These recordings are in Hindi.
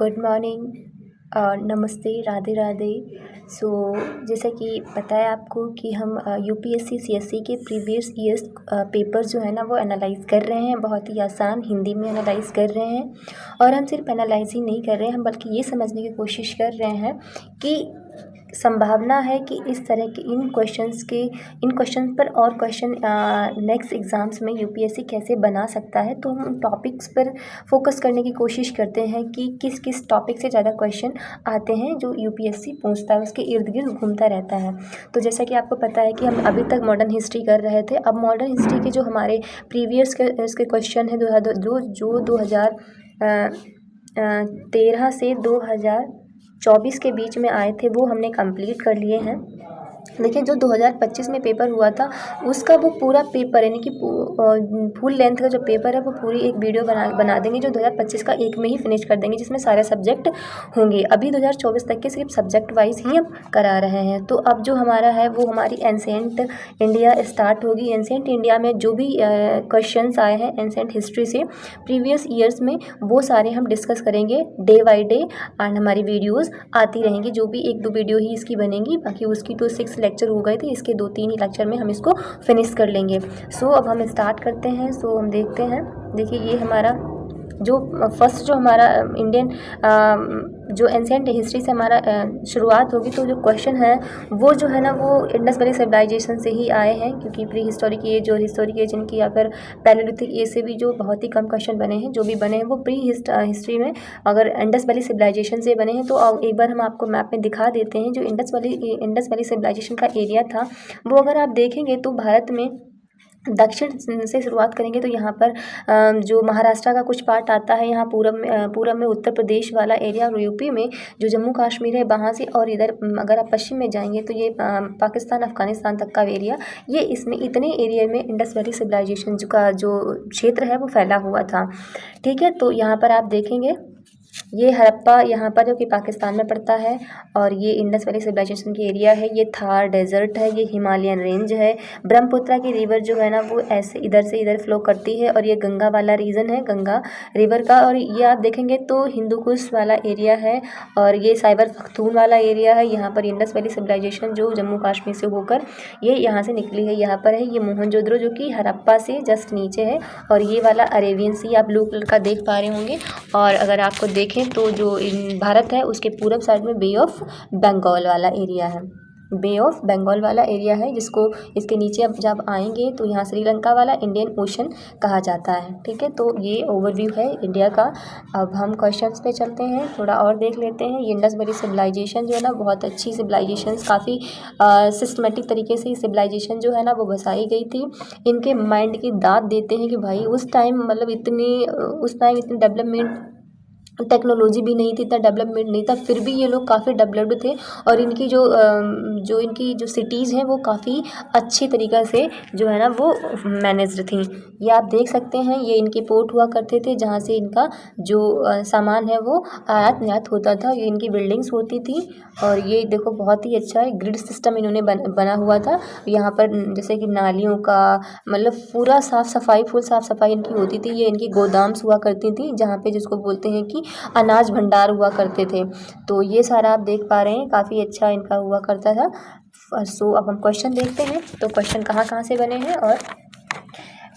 गुड मॉर्निंग और नमस्ते, राधे राधे। सो जैसा कि पता है आपको कि हम यूपीएससी सीएसई के प्रीवियस ईयर्स पेपर जो है ना वो एनालाइज कर रहे हैं, बहुत ही आसान हिंदी में एनालाइज कर रहे हैं। और हम सिर्फ एनालाइज ही नहीं कर रहे हैं, हम बल्कि ये समझने की कोशिश कर रहे हैं कि संभावना है कि इस तरह के इन क्वेश्चन पर और क्वेश्चन नेक्स्ट एग्ज़ाम्स में यूपीएससी कैसे बना सकता है। तो हम टॉपिक्स पर फोकस करने की कोशिश करते हैं कि किस किस टॉपिक से ज़्यादा क्वेश्चन आते हैं जो यूपीएससी पूछता है, उसके इर्द गिर्द घूमता रहता है। तो जैसा कि आपको पता है कि हम अभी तक मॉडर्न हिस्ट्री कर रहे थे। अब मॉडर्न हिस्ट्री के जो हमारे प्रीवियस के इसके क्वेश्चन हैं जो 2013 से 2024 के बीच में आए थे वो हमने कंप्लीट कर लिए हैं। देखिए, जो 2025 में पेपर हुआ था उसका वो पूरा पेपर यानी कि फुल लेंथ का जो पेपर है वो पूरी एक वीडियो बना देंगे जो 2025 का एक में ही फिनिश कर देंगे, जिसमें सारे सब्जेक्ट होंगे। अभी 2024 तक के सिर्फ सब्जेक्ट वाइज ही हम करा रहे हैं। तो अब जो हमारा है वो हमारी एंशिएंट इंडिया स्टार्ट होगी। एंशिएंट इंडिया में जो भी क्वेश्चंस आए हैं एंशिएंट हिस्ट्री से प्रीवियस ईयर्स में, वो सारे हम डिस्कस करेंगे डे बाई डे। एंड हमारी वीडियोज़ आती रहेंगी, जो भी 1-2 वीडियो ही इसकी बनेंगी, बाकी उसकी तो 6 लेक्चर हो गए थे, इसके 2-3 ही लेक्चर में हम इसको फिनिश कर लेंगे। सो अब हम स्टार्ट करते हैं। सो हम देखते हैं। देखिए, ये हमारा जो फर्स्ट जो हमारा इंडियन जो एंशिएंट हिस्ट्री से हमारा शुरुआत होगी। तो जो क्वेश्चन है वो जो है ना वो इंडस वैली सिविलाइजेशन से ही आए हैं, क्योंकि प्री हिस्टोरिक एज और हिस्टोरिक एज इनकी या फिर पैलेलिथिक एज से भी जो बहुत ही कम क्वेश्चन बने हैं, जो भी बने हैं वो प्री हिस्ट्री में अगर इंडस वैली सिविलाइजेशन से बने हैं। तो एक बार हम आपको मैप में दिखा देते हैं। जो इंडस वैली सिविलाइजेशन का एरिया था वो अगर आप देखेंगे तो भारत में दक्षिण से शुरुआत करेंगे तो यहाँ पर जो महाराष्ट्र का कुछ पार्ट आता है, यहाँ पूरब में उत्तर प्रदेश वाला एरिया, और यूपी में जो जम्मू कश्मीर है वहाँ से, और इधर अगर आप पश्चिम में जाएंगे तो ये पाकिस्तान अफगानिस्तान तक का एरिया, ये इसमें इतने एरिया में इंडस वैली सिविलाइजेशन का जो क्षेत्र है वो फैला हुआ था। ठीक है, तो यहाँ पर आप देखेंगे ये हड़प्पा यहाँ पर जो कि पाकिस्तान में पड़ता है, और ये इंडस वैली सिविलाइजेशन की एरिया है। ये थार डेजर्ट है, ये हिमालयन रेंज है। ब्रह्मपुत्रा की रिवर जो है ना वो ऐसे इधर से इधर फ्लो करती है, और ये गंगा वाला रीजन है, गंगा रिवर का। और ये आप देखेंगे तो हिंदू कुश वाला एरिया है, और ये साइबर पख्तून वाला एरिया है। यहाँ पर इंडस वैली सिविलाइजेशन जो जम्मू कश्मीर से होकर ये यहाँ से निकली है, यहाँ पर है। ये मोहनजोदड़ो जो कि हड़प्पा से जस्ट नीचे है, और ये वाला अरेबियन सी आप ब्लू कलर का देख पा रहे होंगे। और अगर आपको देखें तो जो भारत है उसके पूरब साइड में बे ऑफ बंगाल वाला एरिया है, बे ऑफ बंगाल वाला एरिया है, जिसको इसके नीचे अब जब आएंगे तो यहाँ श्रीलंका वाला इंडियन ओशन कहा जाता है। ठीक है, तो ये ओवरव्यू है इंडिया का। अब हम क्वेश्चंस पे चलते हैं, थोड़ा और देख लेते हैं। ये इंडस वैली सिविलाइजेशन जो है ना बहुत अच्छी सिविलाइजेशन, काफ़ी सिस्टमेटिक तरीके से सिविलाइजेशन जो है ना वो बसाई गई थी। इनके माइंड की दाद देते हैं कि भाई उस टाइम मतलब उस टाइम इतनी डेवलपमेंट टेक्नोलॉजी भी नहीं थी, इतना डेवलपमेंट नहीं था, फिर भी ये लोग काफ़ी डेवलप्ड थे। और इनकी इनकी जो सिटीज़ हैं वो काफ़ी अच्छी तरीक़ा से जो है ना वो मैनेज्ड थी। ये आप देख सकते हैं, ये इनके पोर्ट हुआ करते थे जहाँ से इनका जो सामान है वो आयात निर्यात होता था। ये इनकी बिल्डिंग्स होती थी, और ये देखो बहुत ही अच्छा है ग्रिड सिस्टम इन्होंने बना हुआ था। यहाँ पर जैसे कि नालियों का मतलब पूरा फुल साफ़ सफाई इनकी होती थी। ये इनकी गोदाम्स हुआ करती थी, जहाँ पे जिसको बोलते हैं कि अनाज भंडार हुआ करते थे। तो ये सारा आप देख पा रहे हैं, काफ़ी अच्छा इनका हुआ करता था। सो अब हम क्वेश्चन देखते हैं। तो क्वेश्चन कहाँ से बने हैं और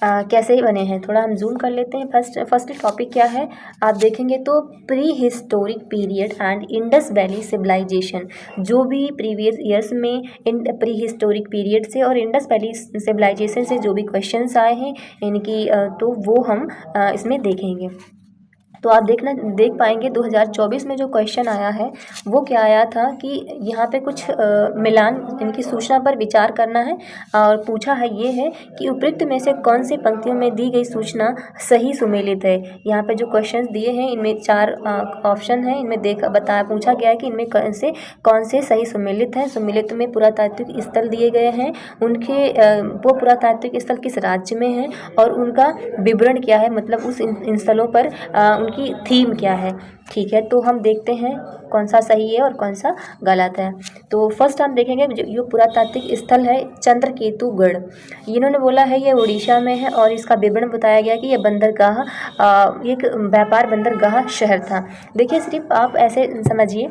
कैसे ही बने हैं, थोड़ा हम जूम कर लेते हैं। फर्स्ट टॉपिक क्या है आप देखेंगे तो prehistoric period and Indus valley civilisation. जो भी प्रीवियस ईयर्स में प्री हिस्टोरिक पीरियड से और इंडस वैली सिविलाइजेशन से जो भी क्वेश्चंस आए हैं इनकी तो वो हम इसमें देखेंगे। तो आप देख पाएंगे 2024 में जो क्वेश्चन आया है वो क्या आया था कि यहाँ पे कुछ मिलान इनकी सूचना पर विचार करना है, और पूछा है ये है कि उपयुक्त में से कौन सी पंक्तियों में दी गई सूचना सही सुमेलित है। यहाँ पे जो क्वेश्चंस दिए हैं इनमें 4 ऑप्शन है, इनमें पूछा गया है कि इनमें कौन से सही सुमेलित हैं। सुमेलित में पुरातात्विक स्थल दिए गए हैं, उनके वो पुरातात्विक स्थल किस राज्य में है और उनका विवरण क्या है, मतलब उस इन स्थलों पर उनकी थीम क्या है। ठीक है, तो हम देखते हैं कौन सा सही है और कौन सा गलत है। तो फर्स्ट हम देखेंगे जो पुरातात्विक स्थल है चंद्रकेतुगढ़, इन्होंने बोला है ये उड़ीसा में है और इसका विवरण बताया गया कि ये बंदरगाह एक व्यापार बंदरगाह शहर था। देखिए सिर्फ आप ऐसे समझिए,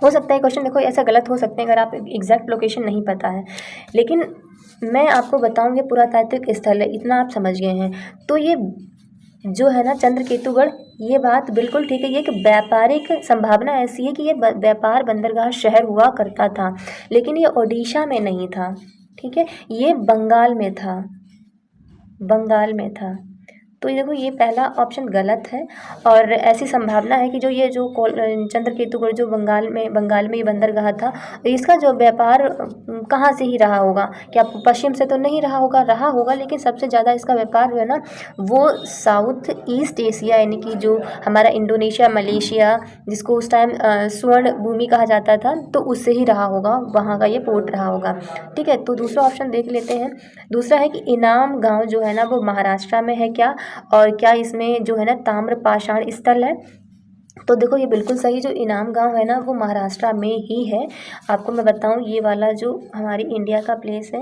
हो सकता है क्वेश्चन देखो ऐसा गलत हो सकते हैं अगर आप एग्जैक्ट लोकेशन नहीं पता है, लेकिन मैं आपको बताऊंगी पुरातात्विक स्थल है, इतना आप समझ गए हैं। तो ये जो है ना चंद्रकेतुगढ़, ये बात बिल्कुल ठीक है, ये एक व्यापारिक संभावना ऐसी है कि ये व्यापार बंदरगाह शहर हुआ करता था, लेकिन ये ओडिशा में नहीं था। ठीक है, ये बंगाल में था, बंगाल में था। तो ये देखो ये पहला ऑप्शन गलत है, और ऐसी संभावना है कि जो ये जो चंद्रकेतुगढ़ जो बंगाल में ये बंदरगाह था, इसका जो व्यापार कहाँ से ही रहा होगा, क्या पश्चिम से तो नहीं रहा होगा, लेकिन सबसे ज़्यादा इसका व्यापार जो है ना वो साउथ ईस्ट एशिया यानी कि जो हमारा इंडोनेशिया, मलेशिया, जिसको उस टाइम स्वर्ण भूमि कहा जाता था, तो उससे ही रहा होगा, वहाँ का ये पोर्ट रहा होगा। ठीक है, तो दूसरा ऑप्शन देख लेते हैं। दूसरा है कि इनाम गाँव जो है ना वो महाराष्ट्र में है क्या, और क्या इसमें जो है ना ताम्र पाषाण स्थल है। तो देखो ये बिल्कुल सही, जो इनाम गांव है ना वो महाराष्ट्र में ही है। आपको मैं बताऊं, ये वाला जो हमारी इंडिया का प्लेस है,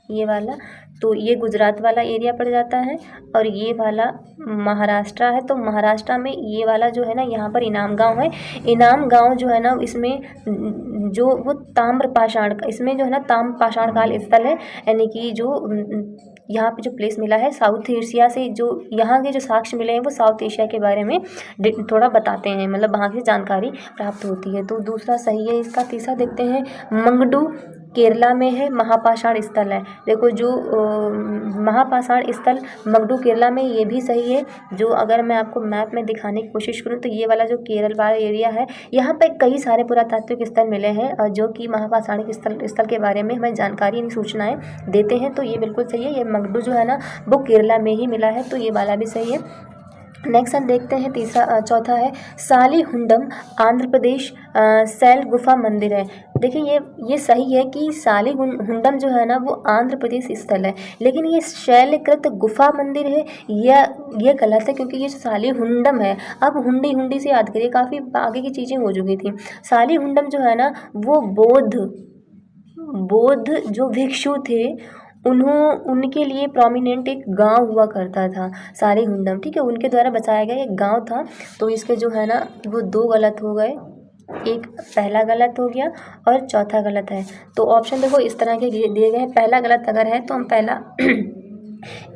ये वाला, तो ये गुजरात वाला एरिया पड़ जाता है, और ये वाला महाराष्ट्र है। तो महाराष्ट्र में ये वाला जो है ना यहाँ पर इनाम गांव है। इनाम गांव जो है ना इसमें जो वो ताम्र पाषाण, इसमें जो है ना ताम्र पाषाण काल स्थल है, यानी कि जो यहाँ पे जो प्लेस मिला है साउथ एशिया से, जो यहाँ के जो साक्ष्य मिले हैं वो साउथ एशिया के बारे में थोड़ा बताते हैं, मतलब वहाँ की जानकारी प्राप्त होती है। तो दूसरा सही है इसका। तीसरा देखते हैं, मंगडू केरला में है, महापाषाण स्थल है। देखो जो महापाषाण स्थल मंगडू केरला में, ये भी सही है। जो अगर मैं आपको मैप में दिखाने की कोशिश करूँ तो ये वाला जो केरल वाला एरिया है, यहाँ पे कई सारे पुरातात्विक स्थल मिले हैं और जो कि महापाषाण स्थल के बारे में हमें जानकारी यानी सूचनाएं देते हैं। तो ये बिल्कुल सही है, ये मंगडू जो है ना वो केरला में ही मिला है, तो ये वाला भी सही है। नेक्स्ट हम देखते हैं चौथा है सालीहुंडम, आंध्र प्रदेश शैल गुफा मंदिर है। देखिए ये सही है कि सालीहुंडम जो है ना वो आंध्र प्रदेश स्थल है, लेकिन ये शैलकृत गुफा मंदिर है, ये गलत है, क्योंकि ये सालीहुंडम है। अब हुंडी से याद करिए, काफ़ी आगे की चीज़ें हो चुकी थी। सालीहुंडम जो है ना वो बौद्ध जो भिक्षु थे उनके लिए प्रोमिनेंट एक गांव हुआ करता था सालीहुंडम। ठीक है, उनके द्वारा बसाया गया एक गांव था। तो इसके जो है ना वो दो गलत हो गए, एक पहला गलत हो गया और चौथा गलत है। तो ऑप्शन देखो इस तरह के दिए गए हैं। पहला गलत अगर है तो हम पहला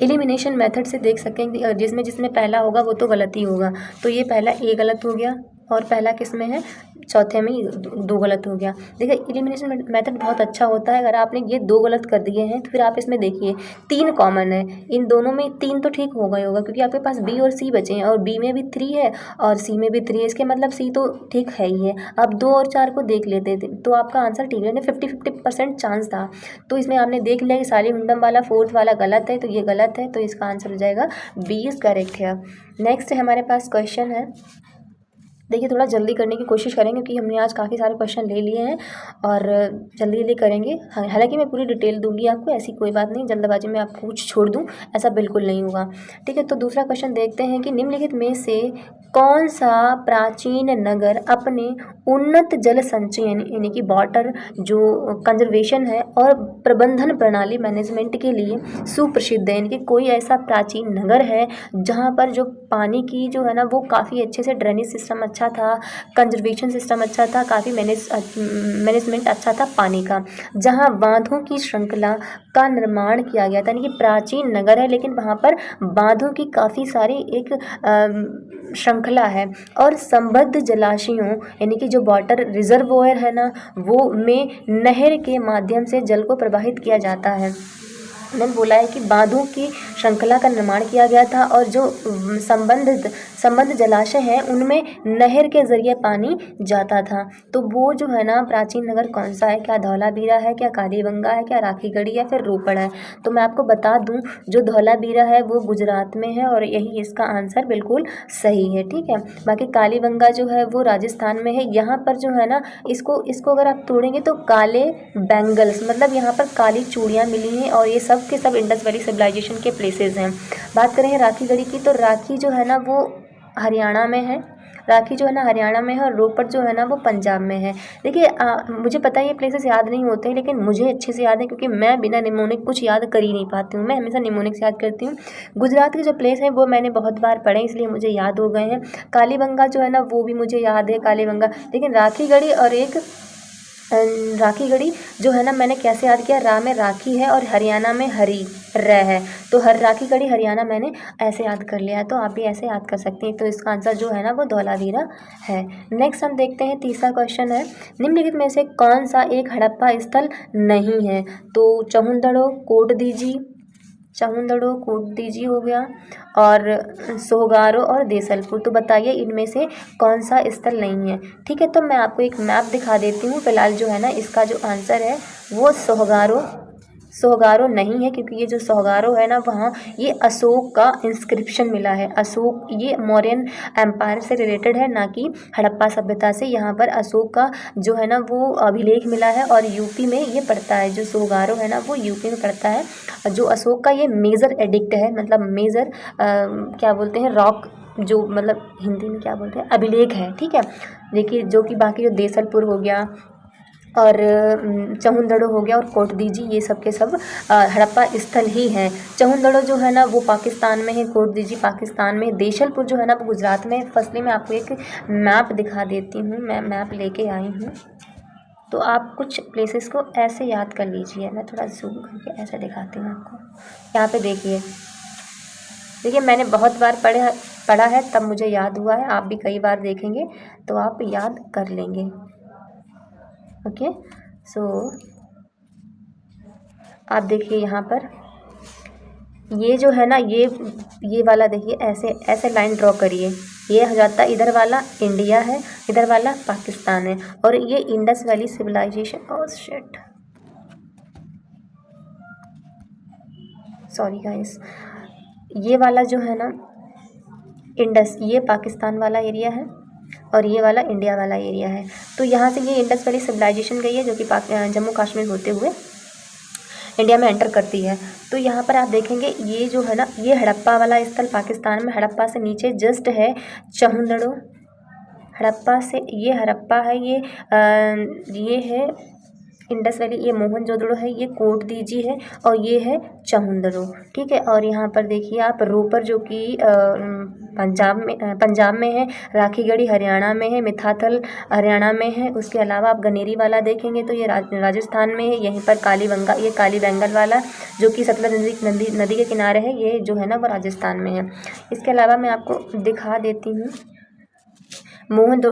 एलिमिनेशन मेथड से देख सकेंगे, जिसमें पहला होगा वो तो गलत ही होगा। तो ये पहला ए गलत हो गया, और पहला किस में है, चौथे में दो गलत हो गया। देखिए एलिमिनेशन मेथड बहुत अच्छा होता है। अगर आपने ये दो गलत कर दिए हैं तो फिर आप इसमें देखिए 3 कॉमन है, इन दोनों में 3 तो ठीक हो गया होगा, क्योंकि आपके पास बी और सी बचे हैं, और बी में भी 3 है और सी में भी 3 है, इसके मतलब सी तो ठीक है ही है। अब 2 और 4 को देख लेते थे तो आपका आंसर ठीक है, 50-50% चांस था। तो इसमें आपने देख लिया कि सालीहुंडम वाला 4th वाला गलत है, तो ये गलत है, तो इसका आंसर हो जाएगा बी इज करेक्ट है। नेक्स्ट हमारे पास क्वेश्चन है, देखिए थोड़ा जल्दी करने की कोशिश करेंगे क्योंकि हमने आज काफ़ी सारे क्वेश्चन ले लिए हैं और जल्दी करेंगे। हालांकि मैं पूरी डिटेल दूंगी आपको, ऐसी कोई बात नहीं, जल्दबाजी में आपको कुछ छोड़ दूं ऐसा बिल्कुल नहीं होगा। ठीक है, तो दूसरा क्वेश्चन देखते हैं कि निम्नलिखित में से कौन सा प्राचीन नगर अपने उन्नत जल संचय यानी कि वाटर जो कंजर्वेशन है और प्रबंधन प्रणाली मैनेजमेंट के लिए सुप्रसिद्ध है, यानी कि कोई ऐसा प्राचीन नगर है जहाँ पर जो पानी की जो है ना वो काफ़ी अच्छे से ड्रेनेज सिस्टम अच्छा था, कंजर्वेशन सिस्टम अच्छा था, काफ़ी मैनेजमेंट अच्छा था पानी का, जहाँ बांधों की श्रृंखला का निर्माण किया गया था। यानी कि प्राचीन नगर है लेकिन वहाँ पर बांधों की काफ़ी सारी एक श्रृंखला है, और संबद्ध जलाशयों यानी कि जो वाटर रिजर्वोयर है ना वो में नहर के माध्यम से जल को प्रवाहित किया जाता है। मैंने बोला है कि बांधों की श्रृंखला का निर्माण किया गया था, और जो संबद्ध जलाशय हैं उनमें नहर के जरिए पानी जाता था। तो वो जो है ना प्राचीन नगर कौन सा है, क्या धौलावीरा है, क्या कालीबंगा है, क्या राखीगढ़ी या फिर रोपड़ है। तो मैं आपको बता दूं जो धौलावीरा है वो गुजरात में है और यही इसका आंसर बिल्कुल सही है। ठीक है, बाकी कालीबंगा जो है वो राजस्थान में है। यहाँ पर जो है ना इसको अगर आप तोड़ेंगे तो काले बैंगल्स मतलब यहाँ पर काली चूड़ियाँ मिली हैं, और ये सब के सब इंडस वैली सिविलाइजेशन के प्लेसेस हैं। बात करें राखीगढ़ी की, तो राखी जो है ना वो हरियाणा में है, राखी जो है ना हरियाणा में है, और रोपड़ जो है ना वो पंजाब में है। देखिए मुझे पता है ये प्लेसेस याद नहीं होते हैं, लेकिन मुझे अच्छे से याद है क्योंकि मैं बिना निमोनिक कुछ याद कर ही नहीं पाती हूँ, मैं हमेशा निमोनिक से याद करती हूँ। गुजरात के जो प्लेस हैं वो मैंने बहुत बार पढ़े इसलिए मुझे याद हो गए हैं। कालीबंगा जो है ना वो भी मुझे याद है, कालीबंगा। लेकिन राखीगढ़ी और एक राखीगढ़ी जो है ना मैंने कैसे याद किया, रा में राखी है और हरियाणा में हरी र है, तो राखीगढ़ी हरियाणा मैंने ऐसे याद कर लिया है, तो आप भी ऐसे याद कर सकते हैं। तो इसका आंसर जो है ना वो धौलावीरा है। नेक्स्ट हम देखते हैं, तीसरा क्वेश्चन है, निम्नलिखित में से कौन सा एक हड़प्पा स्थल नहीं है? तो चहुंदड़ो, कोटदीजी, चहुंदड़ो कोटदीजी हो गया, और सोहगारो और देसलपुर। तो बताइए इनमें से कौन सा स्थल नहीं है? ठीक है, तो मैं आपको एक मैप दिखा देती हूँ। फिलहाल जो है ना इसका जो आंसर है वो सोहगारो नहीं है, क्योंकि ये जो सोहगारो है ना वहाँ ये अशोक का इंस्क्रिप्शन मिला है। अशोक ये मौर्यन एम्पायर से रिलेटेड है, ना कि हड़प्पा सभ्यता से। यहाँ पर अशोक का जो है ना वो अभिलेख मिला है, और यूपी में ये पड़ता है। जो सोहगारो है ना वो यूपी में पड़ता है। जो अशोक का ये मेजर एडिक्ट है, मतलब मेजर क्या बोलते हैं, रॉक, जो मतलब हिंदी में क्या बोलते हैं, अभिलेख है। ठीक है, देखिए जो कि बाकी जो देसलपुर हो गया और चहुंदड़ो हो गया और कोटदीजी, ये सब के सब हड़प्पा स्थल ही हैं। चहुंदड़ो जो है ना वो पाकिस्तान में है, कोटदीजी पाकिस्तान में, देशलपुर जो है ना वो गुजरात में। फर्स्टली मैं आपको एक मैप दिखा देती हूँ, मैं मैप लेके आई हूँ, तो आप कुछ प्लेसेस को ऐसे याद कर लीजिए। मैं थोड़ा जूम करके ऐसे दिखाती हूँ आपको। यहाँ पे देखिए मैंने बहुत बार पढ़ा है तब मुझे याद हुआ है, आप भी कई बार देखेंगे तो आप याद कर लेंगे। ओके, सो आप देखिए यहाँ पर ये जो है ना ये वाला देखिए, ऐसे ऐसे लाइन ड्रॉ करिए। ये हो जाता है, इधर वाला इंडिया है, इधर वाला पाकिस्तान है, और ये Indus valley civilisation, oh shit, sorry guys, ये वाला जो है ना इंडस, ये पाकिस्तान वाला एरिया है और ये वाला इंडिया वाला एरिया है। तो यहाँ से ये इंडस वैली सिविलाइजेशन गई है, जो कि जम्मू कश्मीर होते हुए इंडिया में एंटर करती है। तो यहाँ पर आप देखेंगे ये जो है ना ये हड़प्पा वाला स्थल पाकिस्तान में, हड़प्पा से नीचे जस्ट है चहुंदड़ो। हड़प्पा से ये हड़प्पा है, ये है इंडस वैली, ये मोहनजोदड़ो है, ये कोटदीजी है, और ये है चहुंदड़ो। ठीक है, और यहाँ पर देखिए आप रोपर जो कि पंजाब में है, राखीगढ़ी हरियाणा में है, मिथाथल हरियाणा में है। उसके अलावा आप गनेरी वाला देखेंगे तो ये राजस्थान में है। यहीं पर कालीबंगा, ये काली बेंगल वाला जो कि सतलज नदी के किनारे है, ये जो है ना वो राजस्थान में है। इसके अलावा मैं आपको दिखा देती हूँ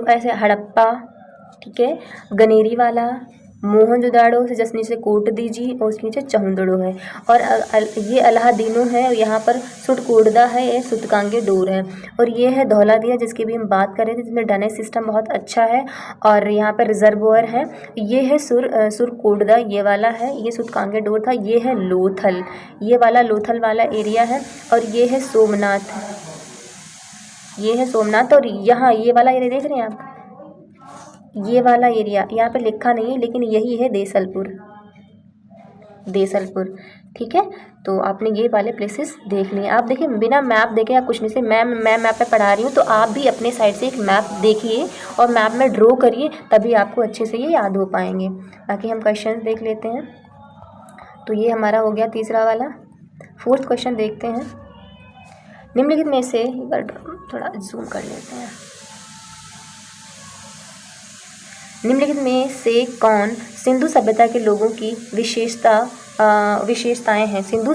ऐसे हड़प्पा, ठीक है, गनेरी वाला, मोहनजोदाड़ो से जस्ट नीचे कोटदीजी और उसके नीचे चहुंदड़ो है, और ये अलाहादीनो है, यहाँ पर सुटकोटदा है, ये सुतकांगे डोर है, और ये है धौलावीरा जिसकी भी हम बात कर रहे थे, जिसमें ड्रेनेज सिस्टम बहुत अच्छा है, और यहाँ पर रिजर्वोयर है। ये है सुरकोटदा, ये वाला है, ये सुतकांगे डोर था। ये है लोथल, ये वाला लोथल वाला एरिया है, और ये है सोमनाथ, ये है सोमनाथ। और यहाँ ये वाला एरिया देख रहे हैं आप, ये वाला एरिया यहाँ पे लिखा नहीं है लेकिन यही है देसलपुर। ठीक है, तो आपने ये वाले प्लेसेस देख लिए। आप देखिए बिना मैप देखे आप कुछ नहीं से, मैं मैप पे पढ़ा रही हूँ, तो आप भी अपने साइड से एक मैप देखिए और मैप में ड्रॉ करिए, तभी आपको अच्छे से ये याद हो पाएंगे। बाकी हम क्वेश्चन देख लेते हैं। तो ये हमारा हो गया तीसरा वाला। फोर्थ क्वेश्चन देखते हैं, निम्नलिखित में से, एक बार थोड़ा जूम कर लेते हैं, निम्नलिखित में से कौन सिंधु सभ्यता के लोगों की विशेषताएं हैं? सिंधु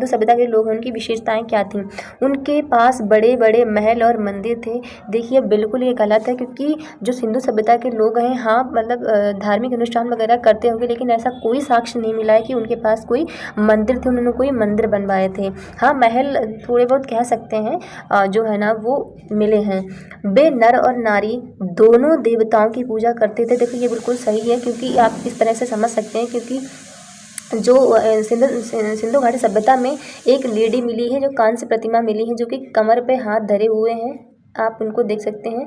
सभ्यता के लोग, उनकी विशेषताएं क्या थीं? उनके पास बड़े बड़े महल और मंदिर थे। देखिए बिल्कुल ये गलत है, क्योंकि जो सिंधु सभ्यता के लोग हैं, हाँ मतलब धार्मिक अनुष्ठान वगैरह करते होंगे, लेकिन ऐसा कोई साक्ष्य नहीं मिला है कि उनके पास कोई मंदिर थे, उन्होंने कोई मंदिर बनवाए थे। हाँ महल थोड़े बहुत कह सकते हैं जो है ना वो मिले हैं। वे नर और नारी दोनों देवताओं की पूजा करते थे। देखो ये बिल्कुल सही है, क्योंकि आप इस तरह से समझ सकते हैं, क्योंकि जो सिंधु घाटी सभ्यता में एक लेडी मिली है, जो कांस्य प्रतिमा मिली है, जो कि कमर पे हाथ धरे हुए हैं, आप उनको देख सकते हैं।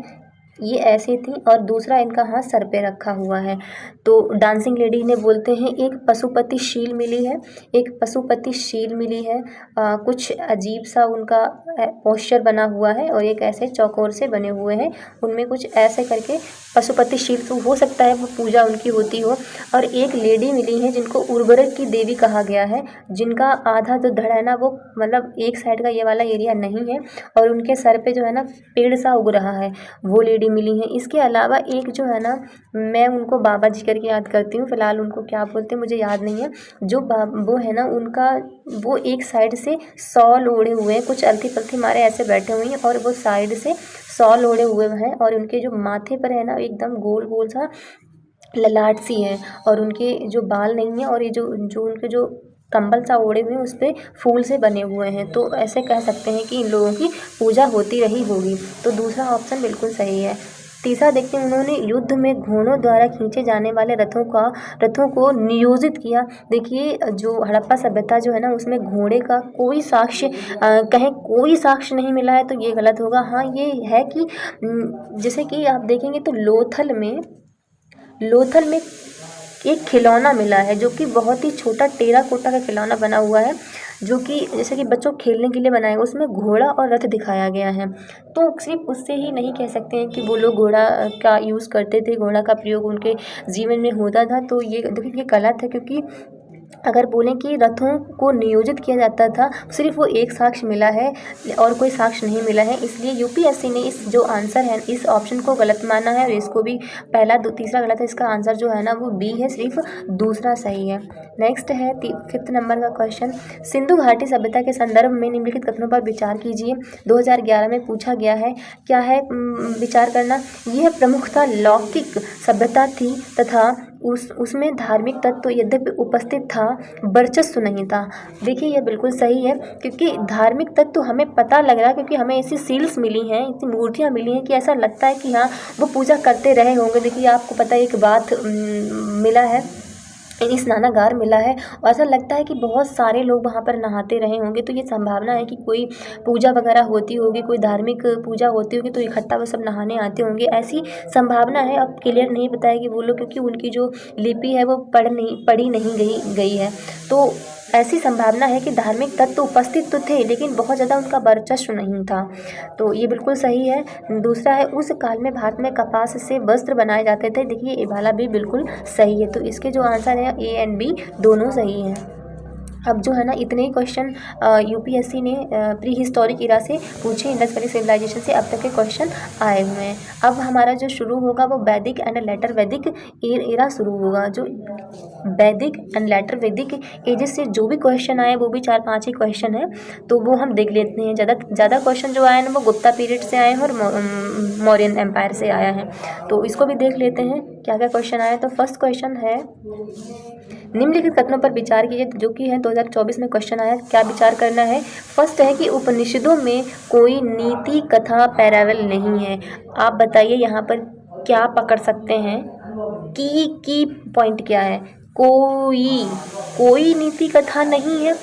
ये ऐसे थी और दूसरा इनका हाथ सर पे रखा हुआ है। तो डांसिंग लेडी इन्हें बोलते हैं। एक पशुपति शील मिली है, एक पशुपति शील मिली है। कुछ अजीब सा उनका पोस्चर बना हुआ है और एक ऐसे चौकोर से बने हुए हैं, उनमें कुछ ऐसे करके पशुपति शील, तो हो सकता है वो पूजा उनकी होती हो। और एक लेडी मिली है जिनको उर्वरक की देवी कहा गया है, जिनका आधा जो धड़ है ना वो मतलब एक साइड का ये वाला एरिया नहीं है और उनके सर पे जो है ना पेड़ सा उग रहा है, वो लेडी मिली है। इसके अलावा एक जो है ना, मैं उनको बाबा जी करके याद करती हूँ, फिलहाल उनको क्या बोलते हैं मुझे याद नहीं है। जो वो है ना उनका, वो एक साइड से शॉल ओढ़े हुए हैं, कुछ अलती पलती मारे ऐसे बैठे हुए हैं और वो साइड से शॉल ओढ़े हुए हैं और उनके जो माथे पर है ना एकदम गोल गोल सा ललाट सी है और उनके जो बाल नहीं है और ये जो उनके जो कंबल सा ओढ़े हुए हैं उस पे फूल से बने हुए हैं। तो ऐसे कह सकते हैं कि इन लोगों की पूजा होती रही होगी। तो दूसरा ऑप्शन बिल्कुल सही है। तीसरा देखते हैं, उन्होंने युद्ध में घोड़ों द्वारा खींचे जाने वाले रथों को नियोजित किया। देखिए जो हड़प्पा सभ्यता जो है ना उसमें घोड़े का कोई साक्ष्य कहीं कोई साक्ष्य नहीं मिला है, तो ये गलत होगा। हाँ ये है कि जैसे कि आप देखेंगे तो लोथल में एक खिलौना मिला है जो कि बहुत ही छोटा टेराकोटा का खिलौना बना हुआ है, जो कि जैसे कि बच्चों खेलने के लिए बनाया गया, उसमें घोड़ा और रथ दिखाया गया है। तो सिर्फ उससे ही नहीं कह सकते हैं कि वो लोग घोड़ा का यूज़ करते थे, घोड़ा का प्रयोग उनके जीवन में होता था। तो ये देखिए ये गलत है, क्योंकि अगर बोलें कि रथों को नियोजित किया जाता था, सिर्फ वो एक साक्ष्य मिला है और कोई साक्ष्य नहीं मिला है। इसलिए यूपीएससी ने इस जो आंसर है इस ऑप्शन को गलत माना है और इसको भी पहला तीसरा गलत है। इसका आंसर जो है ना वो बी है, सिर्फ दूसरा सही है। नेक्स्ट है 5th नंबर का क्वेश्चन, सिंधु घाटी सभ्यता के संदर्भ में निम्नलिखित कथनों पर विचार कीजिए। 2011 में पूछा गया है। क्या है विचार करना? यह प्रमुखतः लौकिक सभ्यता थी तथा उसमें धार्मिक तत्व यद्यपि उपस्थित था, वर्चस्व नहीं था। देखिए ये बिल्कुल सही है, क्योंकि धार्मिक तत्व हमें पता लग रहा है क्योंकि हमें ऐसी सील्स मिली हैं, ऐसी मूर्तियाँ मिली हैं कि ऐसा लगता है कि हाँ वो पूजा करते रहे होंगे। देखिए आपको पता है एक बात मिला है, स्नानागार मिला है और ऐसा लगता है कि बहुत सारे लोग वहाँ पर नहाते रहे होंगे। तो ये संभावना है कि कोई पूजा वगैरह होती होगी, कोई धार्मिक पूजा होती होगी, तो इकट्ठा वो सब नहाने आते होंगे, ऐसी संभावना है। अब क्लियर नहीं पता है कि वो लोग, क्योंकि उनकी जो लिपि है वो पढ़ी नहीं गई है। तो ऐसी संभावना है कि धार्मिक तत्व उपस्थित तो थे लेकिन बहुत ज़्यादा उनका वर्चस्व नहीं था। तो ये बिल्कुल सही है। दूसरा है, उस काल में भारत में कपास से वस्त्र बनाए जाते थे। देखिए ये वाला भी बिल्कुल सही है। तो इसके जो आंसर है ए एंड बी दोनों सही हैं। अब जो है ना इतने ही क्वेश्चन यूपीएससी ने प्री हिस्टोरिक इरा से पूछे, इंडस वैली सिविलाइजेशन से अब तक के क्वेश्चन आए हुए हैं। अब हमारा जो शुरू होगा वो वैदिक एंड लेटर वैदिक एरा शुरू होगा। जो वैदिक एंड लेटर वैदिक एजेस से जो भी क्वेश्चन आए वो भी 4-5 ही क्वेश्चन है, तो वो हम देख लेते हैं। ज़्यादा क्वेश्चन जो आए हैं वो गुप्ता पीरियड से आए हैं और मौर्यन एम्पायर से आया है, तो इसको भी देख लेते हैं क्या क्या क्वेश्चन आया। तो फर्स्ट क्वेश्चन है, निम्नलिखित कथनों पर विचार कीजिए, जो कि है 2024 में क्वेश्चन आया। क्या विचार करना है? फर्स्ट है कि उपनिषदों में कोई नीति कथा पैरावल नहीं है। आप बताइए यहाँ पर क्या पकड़ सकते हैं, की पॉइंट क्या है? कोई नीति कथा नहीं है।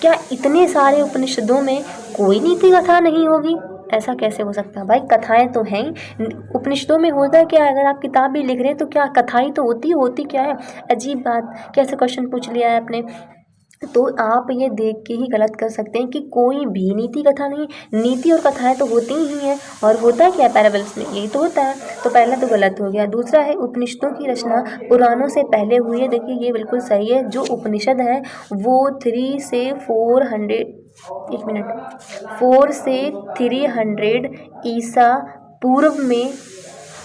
क्या इतने सारे उपनिषदों में कोई नीति कथा नहीं होगी? ऐसा कैसे हो सकता है भाई? कथाएं तो हैं ही उपनिषदों में। होता है क्या, अगर आप किताब भी लिख रहे हैं तो क्या कथाएं तो होती क्या है? अजीब बात, कैसे क्वेश्चन पूछ लिया है आपने। तो आप ये देख के ही गलत कर सकते हैं कि कोई भी नीति कथा नहीं। नीति और कथाएं तो होती ही हैं, और होता है क्या पैराबल्स में, यही तो होता है। तो पहला तो गलत हो गया। दूसरा है, उपनिषदों की रचना पुराणों से पहले हुई है। देखिए ये बिल्कुल सही है। जो उपनिषद है वो 4 से 300 ईसा पूर्व में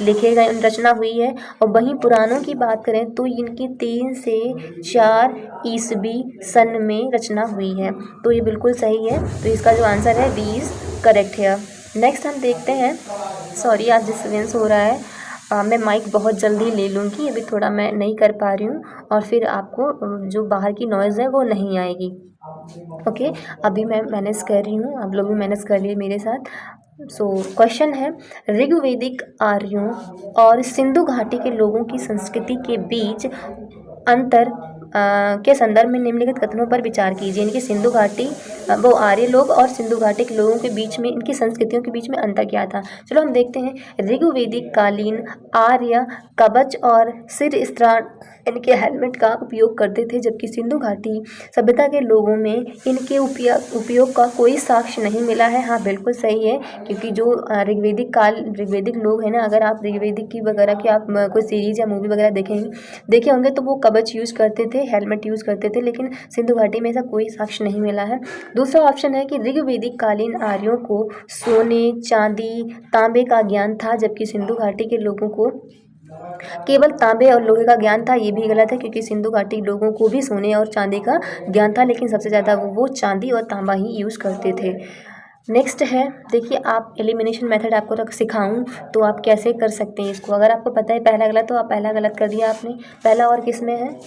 लिखे गए रचना हुई है। और वहीं पुराणों की बात करें तो इनकी 3 से 4 ईस्वी सन में रचना हुई है। तो ये बिल्कुल सही है। तो इसका जो आंसर है 20 करेक्ट है। नेक्स्ट हम देखते हैं, सॉरी आज डिस्टर्बेंस हो रहा है, मैं माइक बहुत जल्दी ले लूँगी, अभी थोड़ा मैं नहीं कर पा रही हूँ और फिर आपको जो बाहर की नॉइज़ है वो नहीं आएगी। ओके, अभी मैं मैनेज कर रही हूँ, आप लोग भी मैनेज कर लिए मेरे साथ। सो क्वेश्चन है, ऋग्वैदिक आर्यों और सिंधु घाटी के लोगों की संस्कृति के बीच अंतर के संदर्भ में निम्नलिखित कथनों पर विचार कीजिए। इनकी सिंधु घाटी वो आर्य लोग और सिंधु घाटी के लोगों के बीच में इनकी संस्कृतियों के बीच में अंतर क्या था। चलो हम देखते हैं। ऋग्वैदिक कालीन आर्य कवच और सिर स्त्राण इनके हेलमेट का उपयोग करते थे, जबकि सिंधु घाटी सभ्यता के लोगों में इनके उपयोग का कोई साक्ष्य नहीं मिला है। हाँ बिल्कुल सही है, क्योंकि जो ऋग्वैदिक लोग हैं ना, अगर आप ऋग्वैदिक की वगैरह की आप कोई सीरीज या मूवी वगैरह देखे होंगे तो वो कवच यूज़ करते थे, हेलमेट यूज़ करते थे, लेकिन सिंधु घाटी में ऐसा कोई साक्ष्य नहीं मिला है। दूसरा ऑप्शन है कि ऋग्वैदिक कालीन आर्यों को सोने चांदी तांबे का ज्ञान था, जबकि सिंधु घाटी के लोगों को केवल तांबे और लोहे का ज्ञान था। ये भी गलत है, क्योंकि सिंधु घाटी लोगों को भी सोने और चांदी का ज्ञान था, लेकिन सबसे ज़्यादा वो चांदी और तांबा ही यूज़ करते थे। नेक्स्ट है, देखिए आप एलिमिनेशन मेथड आपको सिखाऊं तो आप कैसे कर सकते हैं इसको। अगर आपको पता है पहला गलत, तो आप पहला गलत कर दिया आपने। पहला और किस में है,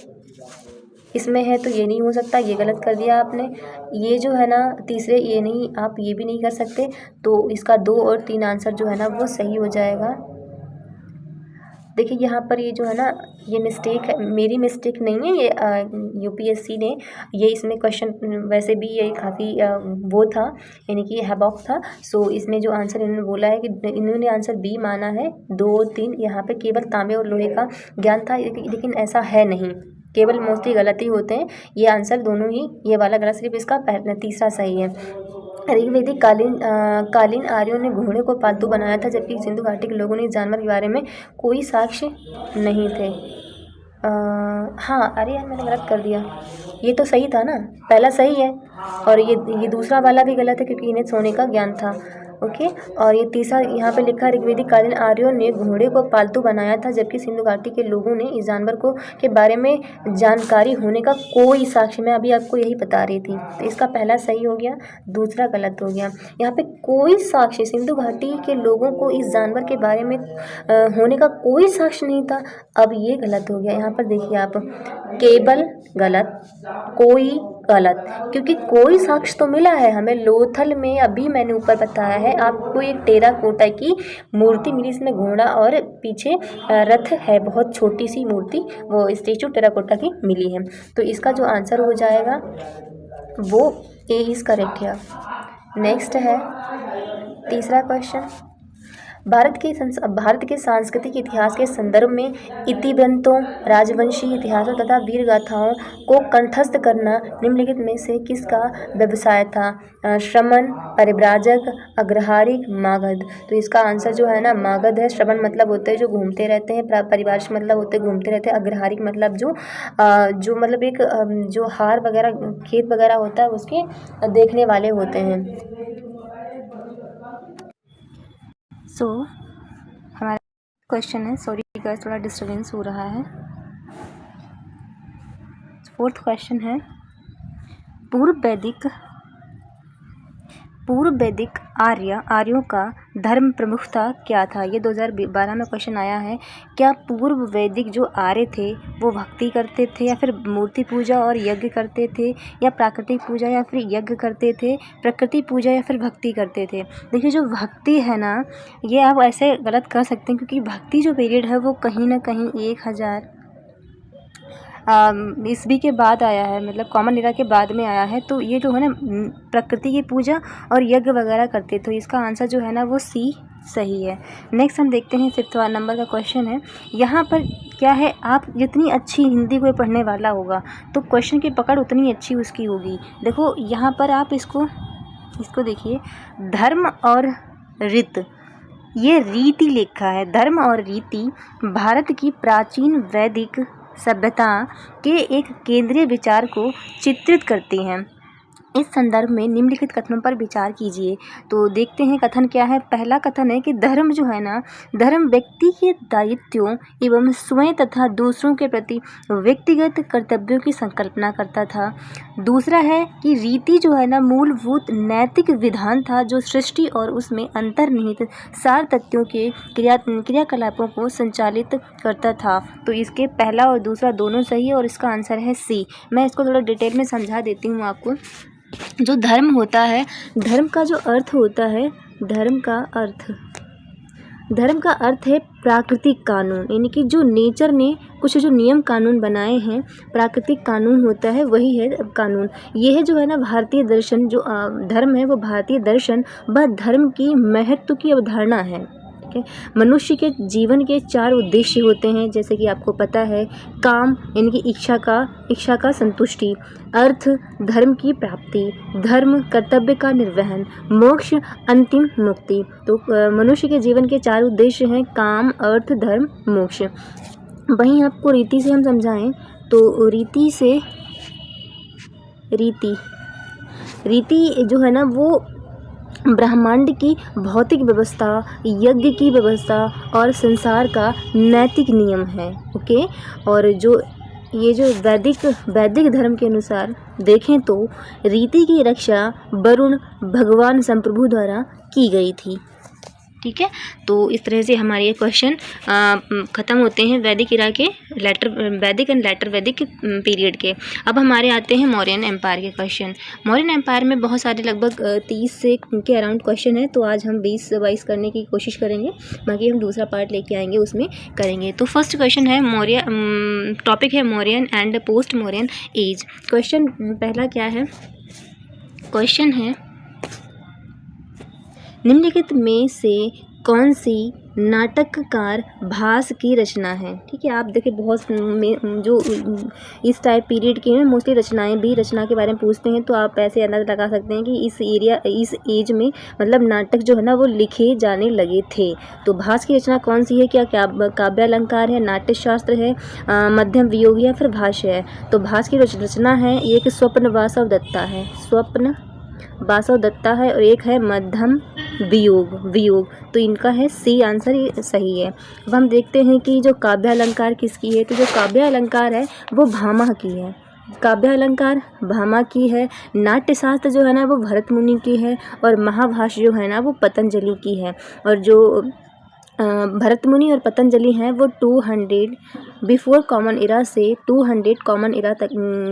इसमें है, तो ये नहीं हो सकता, ये गलत कर दिया आपने। ये जो है ना तीसरे, ये नहीं, आप ये भी नहीं कर सकते, तो इसका 2 और 3 आंसर जो है ना वो सही हो जाएगा। देखिए यहाँ पर ये जो है ना, ये मिस्टेक है, मेरी मिस्टेक नहीं है, ये यूपीएससी ने ये इसमें क्वेश्चन वैसे भी ये काफ़ी वो था, यानी कि हैबॉक था। सो इसमें जो आंसर इन्होंने बोला है कि इन्होंने आंसर बी माना है। 2 और 3 यहाँ पे केवल तांबे और लोहे का ज्ञान था, लेकिन ऐसा है नहीं, केवल मोस्टली गलत ही होते हैं। ये आंसर दोनों ही, ये वाला गलत, सिर्फ इसका तीसरा सही है। ऋग्वैदिक कालीन आर्यों ने घोड़े को पालतू बनाया था, जबकि सिंधु घाटी के लोगों ने इस जानवर के बारे में कोई साक्ष्य नहीं थे। हाँ अरे यार मैंने गलत कर दिया, ये तो सही था ना, पहला सही है और ये दूसरा वाला भी गलत है, क्योंकि इन्हें सोने का ज्ञान था। ओके, और ये तीसरा यहाँ पे लिखा, ऋग्वैदिक कालीन आर्यों ने घोड़े को पालतू बनाया था, जबकि सिंधु घाटी के लोगों ने इस जानवर को के बारे में जानकारी होने का कोई साक्ष्य, मैं अभी आपको यही बता रही थी। तो इसका पहला सही हो गया, दूसरा गलत हो गया। यहाँ पे कोई साक्ष्य, सिंधु घाटी के लोगों को इस जानवर के बारे में होने का कोई साक्ष्य नहीं था, अब ये गलत हो गया। यहाँ पर देखिए आप, केवल गलत, कोई गलत, क्योंकि कोई साक्ष्य तो मिला है हमें लोथल में, अभी मैंने ऊपर बताया है आपको, एक टेराकोटा की मूर्ति मिली, इसमें घोड़ा और पीछे रथ है, बहुत छोटी सी मूर्ति, वो स्टेचू टेराकोटा की मिली है। तो इसका जो आंसर हो जाएगा वो ए इज करेक्ट है। नेक्स्ट है तीसरा क्वेश्चन, भारत के सांस्कृतिक इतिहास के संदर्भ में इतिवृत्तों, राजवंशी इतिहासों तथा वीर गाथाओं को कंठस्थ करना निम्नलिखित में से किसका व्यवसाय था। श्रमण, परिव्राजक, अग्रहारिक, मागध। तो इसका आंसर जो है ना मागध है। श्रमण मतलब होते हैं जो घूमते रहते हैं, परिव्राजक मतलब होते हैं घूमते रहते हैं, अग्रहारिक मतलब जो मतलब एक जो हार वगैरह खेत वगैरह होता है उसके देखने वाले होते हैं। सो हमारा क्वेश्चन है, सॉरी गाइस थोड़ा डिस्टर्बेंस हो रहा है। फोर्थ क्वेश्चन है, पूर्व वैदिक आर्यों का धर्म प्रमुखता क्या था। ये 2012 में क्वेश्चन आया है। क्या पूर्व वैदिक जो आर्य थे वो भक्ति करते थे, या फिर मूर्ति पूजा और यज्ञ करते थे, या प्राकृतिक पूजा या फिर यज्ञ करते थे, प्रकृति पूजा या फिर भक्ति करते थे। देखिए जो भक्ति है ना, ये आप ऐसे गलत कर सकते हैं, क्योंकि भक्ति जो पीरियड है वो कहीं ना कहीं 1000 ईस्वी के बाद आया है, मतलब कॉमन एरा के बाद में आया है। तो ये जो है ना प्रकृति की पूजा और यज्ञ वगैरह करते, तो इसका आंसर जो है ना वो सी सही है। नेक्स्ट हम देखते हैं 5th नंबर का क्वेश्चन है। यहाँ पर क्या है, आप जितनी अच्छी हिंदी कोई पढ़ने वाला होगा तो क्वेश्चन की पकड़ उतनी अच्छी उसकी होगी। देखो यहाँ पर आप इसको देखिए, धर्म और रीत, ये रीति लिखा है। धर्म और रीति भारत की प्राचीन वैदिक सभ्यता के एक केंद्रीय विचार को चित्रित करती हैं। इस संदर्भ में निम्नलिखित कथनों पर विचार कीजिए। तो देखते हैं कथन क्या है। पहला कथन है कि धर्म जो है ना, धर्म व्यक्ति के दायित्वों एवं स्वयं तथा दूसरों के प्रति व्यक्तिगत कर्तव्यों की संकल्पना करता था। दूसरा है कि रीति जो है ना मूलभूत नैतिक विधान था, जो सृष्टि और उसमें अंतर्निहित सार तत्वों के क्रियाकलापों को संचालित करता था। तो इसके पहला और दूसरा दोनों सही है और इसका आंसर है सी। मैं इसको थोड़ा डिटेल में समझा देती हूँ आपको। जो धर्म होता है, धर्म का जो अर्थ होता है, धर्म का अर्थ धर्म का अर्थ है प्राकृतिक कानून, यानी कि जो नेचर ने कुछ जो नियम कानून बनाए हैं, प्राकृतिक कानून होता है वही है कानून। ये है जो है ना भारतीय दर्शन, जो धर्म है वो भारतीय दर्शन व धर्म की महत्व की अवधारणा है। ठीक है। मनुष्य के जीवन के 4 उद्देश्य होते हैं, जैसे कि आपको पता है, काम यानी कि इच्छा का संतुष्टि, अर्थ धर्म की प्राप्ति, धर्म कर्तव्य का निर्वहन, मोक्ष अंतिम मुक्ति। तो मनुष्य के जीवन के 4 उद्देश्य हैं, काम, अर्थ, धर्म, मोक्ष। वहीं आपको रीति से हम समझाएं तो रीति जो है ना वो ब्रह्मांड की भौतिक व्यवस्था, यज्ञ की व्यवस्था और संसार का नैतिक नियम है। ओके। और ये जो वैदिक धर्म के अनुसार देखें तो रीति की रक्षा वरुण भगवान संप्रभु द्वारा की गई थी। ठीक है। तो इस तरह से हमारे ये क्वेश्चन ख़त्म होते हैं वैदिक इरा के, वैदिक एंड लेटर वैदिक पीरियड के। अब हमारे आते हैं मौर्यन एम्पायर के क्वेश्चन। मौर्यन एम्पायर में बहुत सारे लगभग 30 से के अराउंड क्वेश्चन है, तो आज हम 20-22 करने की कोशिश करेंगे, बाकी हम दूसरा पार्ट लेके आएंगे उसमें करेंगे। तो फर्स्ट क्वेश्चन है टॉपिक है Mauryan and post Mauryan age. Question पहला क्या है? क्वेश्चन है निम्नलिखित में से कौन सी नाटककार भास की रचना है? ठीक है। आप देखिए बहुत जो इस टाइप पीरियड के मोस्टली रचना के बारे में पूछते हैं, तो आप ऐसे अंदाज़ा लगा सकते हैं कि इस एज में मतलब नाटक जो है ना वो लिखे जाने लगे थे। तो भास की रचना कौन सी है? क्या काव्य अलंकार है, नाट्य शास्त्र है, मध्यम वियोग या फिर भाष्य है? तो भास की रचना है, एक स्वप्न वासव दत्ता है, और एक है मध्यम वियोग। तो इनका है सी आंसर, ये सही है। अब हम देखते हैं कि जो काव्य अलंकार किसकी है। तो जो काव्य अलंकार है वो भामा की है, काव्य अलंकार भामा की है। नाट्य शास्त्र जो है ना वो भरत मुनि की है, और महाभाष्य जो है ना वो पतंजलि की है। और जो भरत मुनि और पतंजलि हैं वो 200 बिफोर कॉमन इरा से 200 कॉमन इरा तक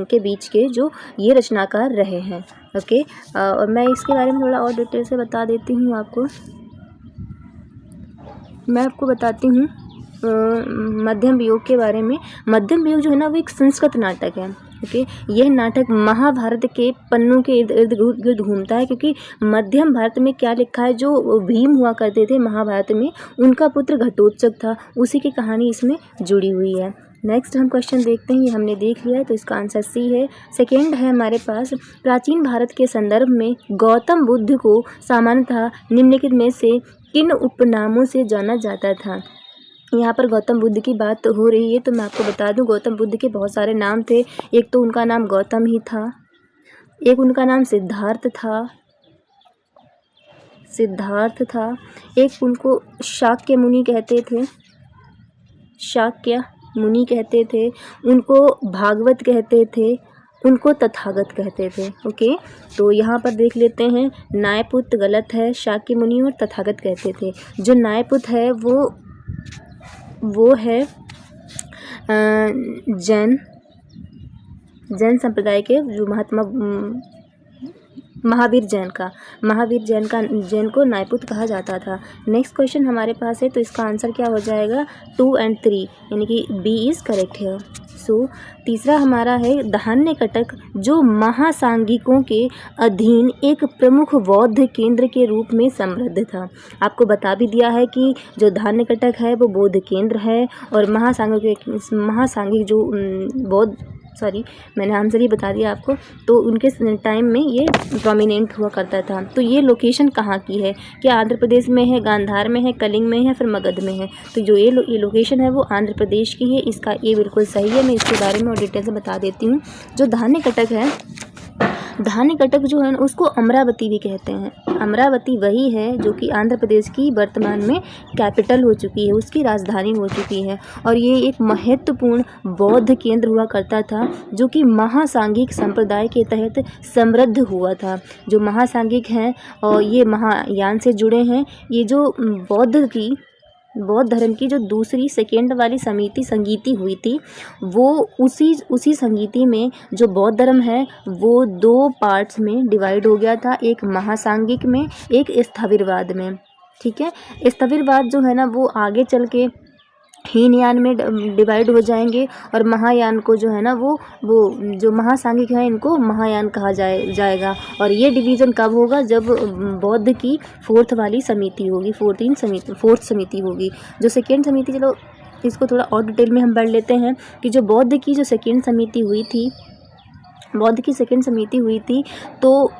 के बीच के जो ये रचनाकार रहे हैं। ओके। और मैं इसके बारे में थोड़ा और डिटेल से बता देती हूँ आपको। मैं आपको बताती हूँ मध्यम वियोग के बारे में। मध्यम वियोग जो है ना वो एक संस्कृत नाटक है। ओके। यह नाटक महाभारत के पन्नों के इर्द गिर्द घूमता है, क्योंकि मध्यम भारत में क्या लिखा है, जो भीम हुआ करते थे महाभारत में, उनका पुत्र घटोत्कच था, उसी की कहानी इसमें जुड़ी हुई है। नेक्स्ट हम क्वेश्चन देखते हैं, ये हमने देख लिया है, तो इसका आंसर सी है। सेकेंड है हमारे पास, प्राचीन भारत के संदर्भ में गौतम बुद्ध को सामान्यतः निम्नलिखित में से किन उपनामों से जाना जाता था? यहाँ पर गौतम बुद्ध की बात हो रही है, तो मैं आपको बता दूं गौतम बुद्ध के बहुत सारे नाम थे। एक तो उनका नाम गौतम ही था, एक उनका नाम सिद्धार्थ था, एक उनको शाक्य मुनि कहते थे, उनको भागवत कहते थे, उनको तथागत कहते थे। ओके। तो यहाँ पर देख लेते हैं, नायपुत गलत है, शाक्य मुनि और तथागत कहते थे। जो नायपुत है वो है जैन संप्रदाय के जो महावीर जैन को नायपुत कहा जाता था। नेक्स्ट क्वेश्चन हमारे पास है, तो इसका आंसर क्या हो जाएगा? 2 और 3, यानी कि बी इज़ करेक्ट है। सो तीसरा हमारा है धान्यकटक, जो महासांगिकों के अधीन एक प्रमुख बौद्ध केंद्र के रूप में समृद्ध था। आपको बता भी दिया है कि जो धान्यकटक है वो बौद्ध केंद्र है, और महासांगिक जो बौद्ध मैंने आंसर ही बता दिया आपको। तो उनके टाइम में ये प्रोमिनेंट हुआ करता था। तो ये लोकेशन कहाँ की है? क्या आंध्र प्रदेश में है, गांधार में है, कलिंग में है, फिर मगध में है? तो जो ये लोकेशन है वो आंध्र प्रदेश की है। इसका ये बिल्कुल सही है। मैं इसके बारे में और डिटेल से बता देती हूँ। जो धान्यकटक है, धान्यकटक जो है उसको अमरावती भी कहते हैं। अमरावती वही है जो कि आंध्र प्रदेश की वर्तमान में कैपिटल हो चुकी है, उसकी राजधानी हो चुकी है। और ये एक महत्वपूर्ण बौद्ध केंद्र हुआ करता था, जो कि महासांगिक संप्रदाय के तहत समृद्ध हुआ था। जो महासांगिक हैं और ये महायान से जुड़े हैं। ये जो बौद्ध धर्म की जो दूसरी सेकेंड वाली संगीति हुई थी, वो उसी संगीति में जो बौद्ध धर्म है वो 2 पार्ट्स में डिवाइड हो गया था, एक महासांगिक में, एक स्थविरवाद में। ठीक है। स्थविरवाद जो है ना वो आगे चल के हीनयान में डिवाइड हो जाएंगे और महायान को जो है ना वो जो महासांघिक है इनको महायान कहा जाएगा। और ये डिवीज़न कब होगा? जब बौद्ध की फोर्थ वाली समिति होगी, फोर्थ समिति होगी। जो सेकेंड समिति, चलो इसको थोड़ा और डिटेल में हम पढ़ लेते हैं कि जो बौद्ध की जो सेकेंड समिति हुई थी, बौद्ध की सेकेंड समिति हुई थी तो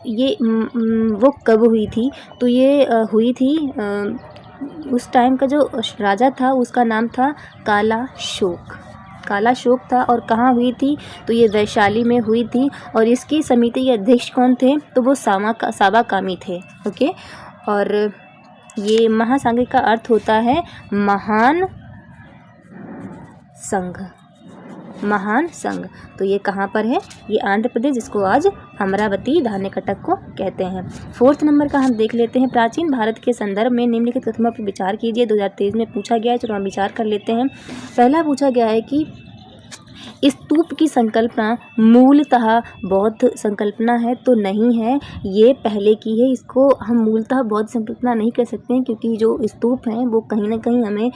ये वो कब हुई थी? तो ये हुई थी उस टाइम का जो राजा था उसका नाम था काला शोक था। और कहाँ हुई थी? तो ये वैशाली में हुई थी। और इसकी समिति के अध्यक्ष कौन थे? तो वो सावाकामी थे। ओके। और ये महासांघिक का अर्थ होता है महान संघ। तो ये कहाँ पर है? ये आंध्र प्रदेश, जिसको आज अमरावती धान्यकटक को कहते हैं। फोर्थ नंबर का हम देख लेते हैं। प्राचीन भारत के संदर्भ में निम्नलिखित कथनों पर विचार कीजिए। 2023 में पूछा गया है, चलो हम विचार कर लेते हैं। पहला पूछा गया है कि स्तूप की संकल्पना मूलतः बौद्ध संकल्पना है तो नहीं है, ये पहले की है। इसको हम मूलतः बौद्ध संकल्पना नहीं कह सकते हैं क्योंकि जो स्तूप हैं वो कहीं ना कहीं हमें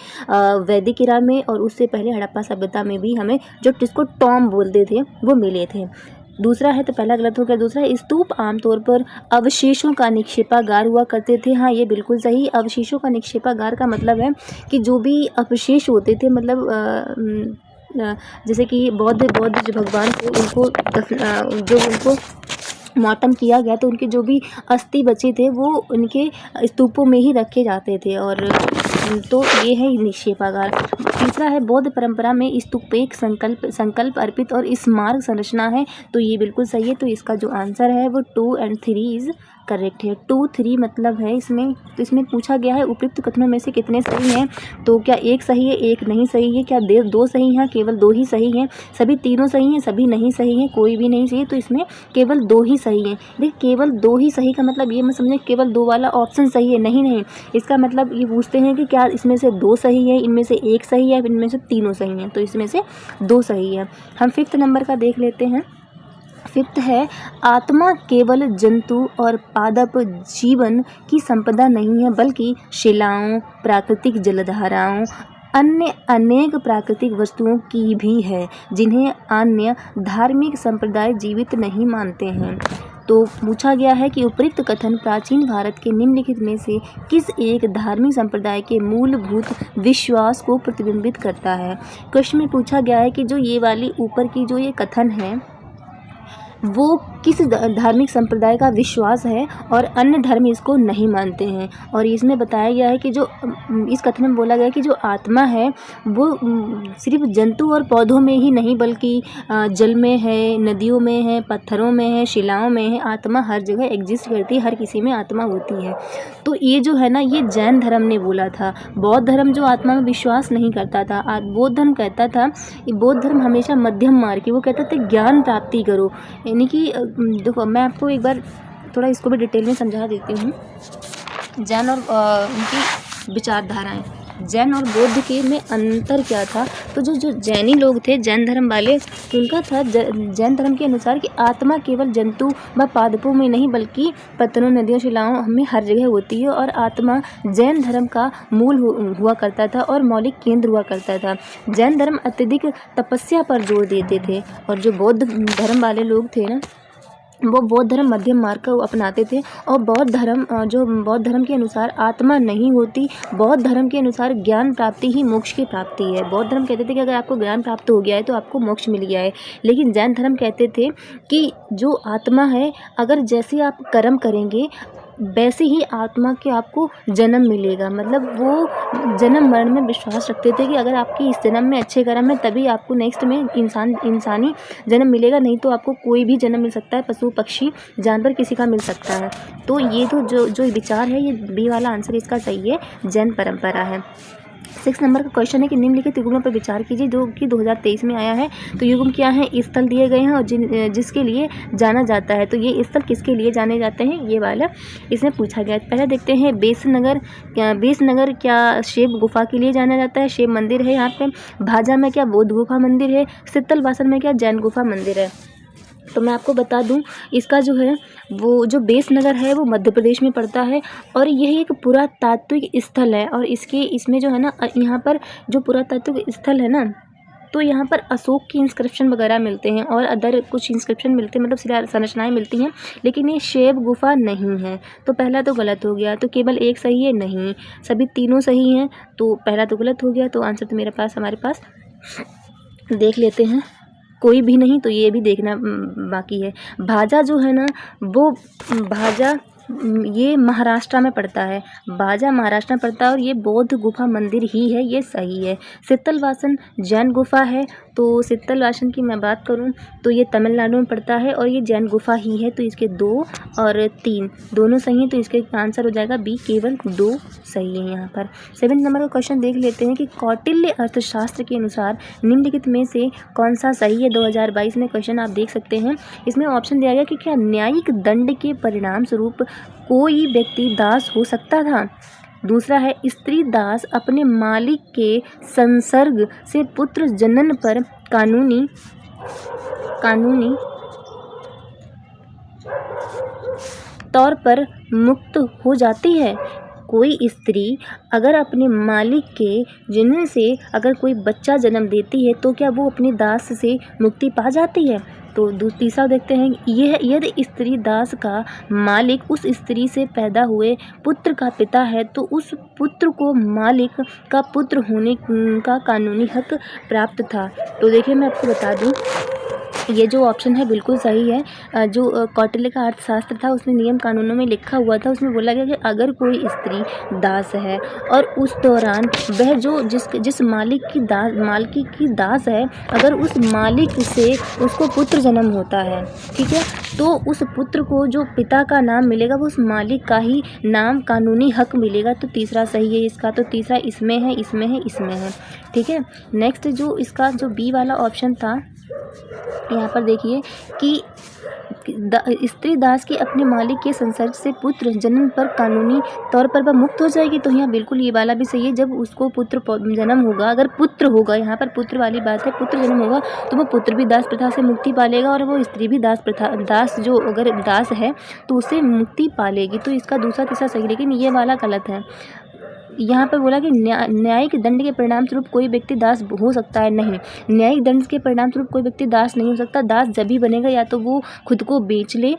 वैदिक इरा में और उससे पहले हड़प्पा सभ्यता में भी हमें जो जिसको टॉम बोलते थे वो मिले थे। दूसरा है, तो पहला गलत हो गया। दूसरा, स्तूप आमतौर पर अवशेषों का निक्षेपागार हुआ करते थे। हाँ, ये बिल्कुल सही। अवशेषों का निक्षेपागार का मतलब है कि जो भी अवशेष होते थे, मतलब जैसे कि बौद्ध जो भगवान थे उनको जो उनको मॉर्टम किया गया तो उनके जो भी अस्थि बचे थे वो उनके स्तूपों में ही रखे जाते थे। और तो ये है निक्षेपागार। तीसरा है, बौद्ध परंपरा में स्तूप एक संकल्प अर्पित और स्मारक संरचना है। तो ये बिल्कुल सही है। तो इसका जो आंसर है वो 2 और 3 इज करेक्ट है। 2, 3 मतलब है इसमें। तो इसमें पूछा गया है उपयुक्त कथनों में से कितने सही हैं? तो क्या एक सही है, एक नहीं सही है? क्या 2 सही हैं? केवल 2 ही सही हैं? सभी तीनों सही हैं? सभी नहीं सही हैं? कोई भी नहीं सही है? तो इसमें केवल 2 ही सही हैं। देखिए, केवल 2 ही सही का मतलब ये मत समझे केवल 2 वाला ऑप्शन सही है, नहीं। इसका मतलब ये पूछते हैं कि क्या इसमें से 2 सही है, इनमें से 1 सही है, इनमें से तीनों सही हैं। तो इसमें से 2 सही है। हम 5th नंबर का देख लेते हैं। 5th है, आत्मा केवल जंतु और पादप जीवन की संपदा नहीं है बल्कि शिलाओं, प्राकृतिक जलधाराओं, अन्य अनेक प्राकृतिक वस्तुओं की भी है जिन्हें अन्य धार्मिक संप्रदाय जीवित नहीं मानते हैं। तो पूछा गया है कि उपयुक्त कथन प्राचीन भारत के निम्नलिखित में से किस एक धार्मिक संप्रदाय के मूलभूत विश्वास को प्रतिबिंबित करता है। क्वेश्चन में पूछा गया है कि जो ये वाली ऊपर की जो ये कथन है वो किस धार्मिक संप्रदाय का विश्वास है और अन्य धर्म इसको नहीं मानते हैं। और इसमें बताया गया है कि जो इस कथन में बोला गया है कि जो आत्मा है वो सिर्फ जंतु और पौधों में ही नहीं बल्कि जल में है, नदियों में है, पत्थरों में है, शिलाओं में है। आत्मा हर जगह एग्जिस्ट करती है, हर किसी में आत्मा होती है। तो ये जो है ना, ये जैन धर्म ने बोला था। बौद्ध धर्म जो आत्मा में विश्वास नहीं करता था, बौद्ध धर्म कहता था, बौद्ध धर्म हमेशा मध्यम मार्ग की, वो कहता था ज्ञान प्राप्ति करो। यानी कि देखो, मैं आपको एक बार थोड़ा इसको भी डिटेल में समझा देती हूँ। जैन और उनकी विचारधाराएं, जैन और बौद्ध के में अंतर क्या था। तो जो जैनी लोग थे, जैन धर्म वाले, उनका था जैन धर्म के अनुसार कि आत्मा केवल जंतु व पादपों में नहीं बल्कि पत्थरों, नदियों, शिलाओं में हर जगह होती है। और आत्मा जैन धर्म का मूल हुआ करता था और मौलिक केंद्र हुआ करता था। जैन धर्म अत्यधिक तपस्या पर जोर देते थे और जो बौद्ध धर्म वाले लोग थे ना, वो बौद्ध धर्म मध्यम मार्ग को अपनाते थे। और बौद्ध धर्म के अनुसार आत्मा नहीं होती, बौद्ध धर्म के अनुसार ज्ञान प्राप्ति ही मोक्ष की प्राप्ति है। बौद्ध धर्म कहते थे कि अगर आपको ज्ञान प्राप्त हो गया है तो आपको मोक्ष मिल गया है। लेकिन जैन धर्म कहते थे कि जो आत्मा है, अगर जैसे आप कर्म करेंगे वैसे ही आत्मा के आपको जन्म मिलेगा। मतलब वो जन्म मरण में विश्वास रखते थे कि अगर आपकी इस जन्म में अच्छे कर्म है तभी आपको नेक्स्ट में इंसानी जन्म मिलेगा, नहीं तो आपको कोई भी जन्म मिल सकता है, पशु, पक्षी, जानवर किसी का मिल सकता है। तो ये तो जो विचार है, ये बी वाला आंसर इसका सही है, जैन परंपरा है। 6 नंबर का क्वेश्चन है कि निम्नलिखित युग्मों पर विचार कीजिए जो कि 2023 में आया है। तो युग्म क्या है? स्थल दिए गए हैं और जिसके लिए जाना जाता है। तो ये स्थल किसके लिए जाने जाते हैं, ये वाला इसमें पूछा गया है। पहले देखते हैं बेसनगर क्या शिव गुफा के लिए जाना जाता है, शिव मंदिर है यहाँ पे। भाजा में क्या बौद्ध गुफा मंदिर है। शीतल वासन में क्या जैन गुफा मंदिर है। तो मैं आपको बता दूं, इसका जो है वो जो बेस नगर है वो मध्य प्रदेश में पड़ता है और यह एक पुरातात्विक स्थल है। और इसमें जो है ना यहाँ पर जो पुरातात्विक स्थल है ना, तो यहाँ पर अशोक की इंस्क्रिप्शन वगैरह मिलते हैं और अदर कुछ इंस्क्रिप्शन मिलते हैं, मतलब शिला संरचनाएँ मिलती हैं, लेकिन ये शैव गुफा नहीं है। तो पहला तो गलत हो गया, तो केवल एक सही है, नहीं सभी तीनों सही हैं, तो पहला तो गलत हो गया। तो आंसर तो हमारे पास देख लेते हैं, कोई भी नहीं, तो ये भी देखना बाकी है। भाजा जो है ना वो भाजा ये महाराष्ट्र में पड़ता है, भाजा महाराष्ट्र में पड़ता है और ये बौद्ध गुफा मंदिर ही है, ये सही है। शीतलवासन जैन गुफा है, तो शीतलवासन की मैं बात करूं तो ये तमिलनाडु में पड़ता है और ये जैन गुफा ही है, तो इसके 2 और 3 दोनों सही हैं, तो इसके आंसर हो जाएगा बी, केवल 2 सही है यहाँ पर। 7 नंबर का क्वेश्चन देख लेते हैं कि कौटिल्य अर्थशास्त्र के अनुसार निम्नलिखित में से कौन सा सही है। 2022 में क्वेश्चन आप देख सकते हैं, इसमें ऑप्शन दिया गया कि क्या न्यायिक दंड के परिणाम स्वरूप कोई व्यक्ति दास हो सकता था। दूसरा है स्त्री दास अपने मालिक के संसर्ग से पुत्र जनन पर कानूनी तौर पर मुक्त हो जाती है। कोई स्त्री अगर अपने मालिक के जनन से अगर कोई बच्चा जन्म देती है तो क्या वो अपनी दास से मुक्ति पा जाती है। तो तीसरा देखते हैं, यह यदि स्त्री दास का मालिक उस स्त्री से पैदा हुए पुत्र का पिता है तो उस पुत्र को मालिक का पुत्र होने का कानूनी हक प्राप्त था। तो देखिए मैं आपको बता दूं, ये जो ऑप्शन है बिल्कुल सही है। जो कौटिल्य का अर्थशास्त्र था उसमें नियम कानूनों में लिखा हुआ था, उसमें बोला गया कि अगर कोई स्त्री दास है और उस दौरान वह जो जिस मालिक की दास है, अगर उस मालिक से उसको पुत्र जन्म होता है, ठीक है, तो उस पुत्र को जो पिता का नाम मिलेगा वो उस मालिक का ही नाम कानूनी हक मिलेगा। तो तीसरा सही है इसका, तो तीसरा इसमें है, ठीक है। नेक्स्ट जो इसका जो बी वाला ऑप्शन था, यहाँ पर देखिए कि स्त्री दास की अपने मालिक के संसर्ग से पुत्र जन्म पर कानूनी तौर पर वह मुक्त हो जाएगी। तो यहाँ बिल्कुल ये वाला भी सही है, जब उसको पुत्र जन्म होगा, अगर पुत्र होगा, यहाँ पर पुत्र वाली बात है, पुत्र जन्म होगा तो वो पुत्र भी दास प्रथा से मुक्ति पालेगा और वो स्त्री भी दास जो अगर दास है तो उससे मुक्ति पालेगी। तो इसका दूसरा तीसरा सही, लेकिन ये वाला गलत है। यहाँ पर बोला कि न्यायिक दंड के परिणाम स्वरूप कोई व्यक्ति दास हो सकता है, नहीं, न्यायिक दंड के परिणाम स्वरूप कोई व्यक्ति दास नहीं हो सकता। दास जब भी बनेगा या तो वो खुद को बेच ले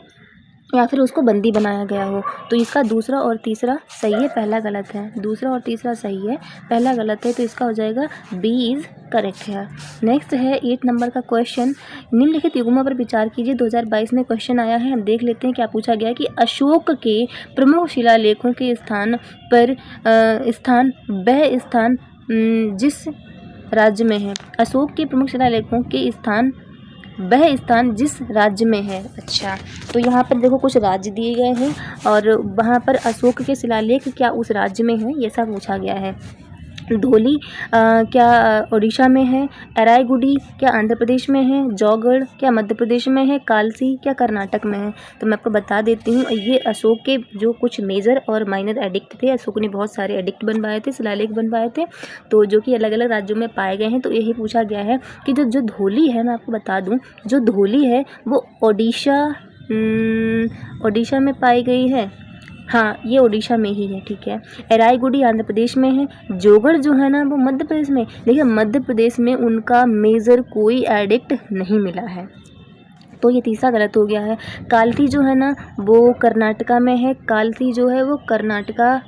या फिर उसको बंदी बनाया गया हो। तो इसका दूसरा और तीसरा सही है, पहला गलत है। दूसरा और तीसरा सही है, पहला गलत है, तो इसका हो जाएगा बी इज़ करेक्ट है। नेक्स्ट है 8 नंबर का क्वेश्चन, निम्नलिखित युग्मों पर विचार कीजिए। 2022 में क्वेश्चन आया है, हम देख लेते हैं क्या पूछा गया कि अशोक के प्रमुख शिलालेखों के स्थान वह स्थान जिस राज्य में है। अशोक के प्रमुख शिलालेखों के स्थान वह स्थान जिस राज्य में है। अच्छा, तो यहाँ पर देखो कुछ राज्य दिए गए हैं और वहाँ पर अशोक के शिलालेख क्या उस राज्य में है, ये सब पूछा गया है। धौली क्या उड़ीसा में है, एराईगुड़ी क्या आंध्र प्रदेश में है, जौगढ़ क्या मध्य प्रदेश में है, कालसी क्या कर्नाटक में है। तो मैं आपको बता देती हूँ, ये अशोक के जो कुछ मेजर और माइनर एडिक्ट थे, अशोक ने बहुत सारे एडिक्ट बनवाए थे, शिलालेख बनवाए थे, तो जो कि अलग अलग राज्यों में पाए गए हैं। तो यही पूछा गया है कि जो धौली है, मैं आपको बता दूँ, जो धौली है वो उड़ीसा में पाई गई है। हाँ, ये उड़ीसा में ही है, ठीक है। एराईगुड़ी आंध्र प्रदेश में है, जौगढ़ जो है ना वो मध्य प्रदेश में। देखिए मध्य प्रदेश में उनका मेजर कोई एडिक्ट नहीं मिला है, तो ये तीसरा गलत हो गया है। कालसी जो है ना वो कर्नाटका में है, कालसी जो है वो कर्नाटका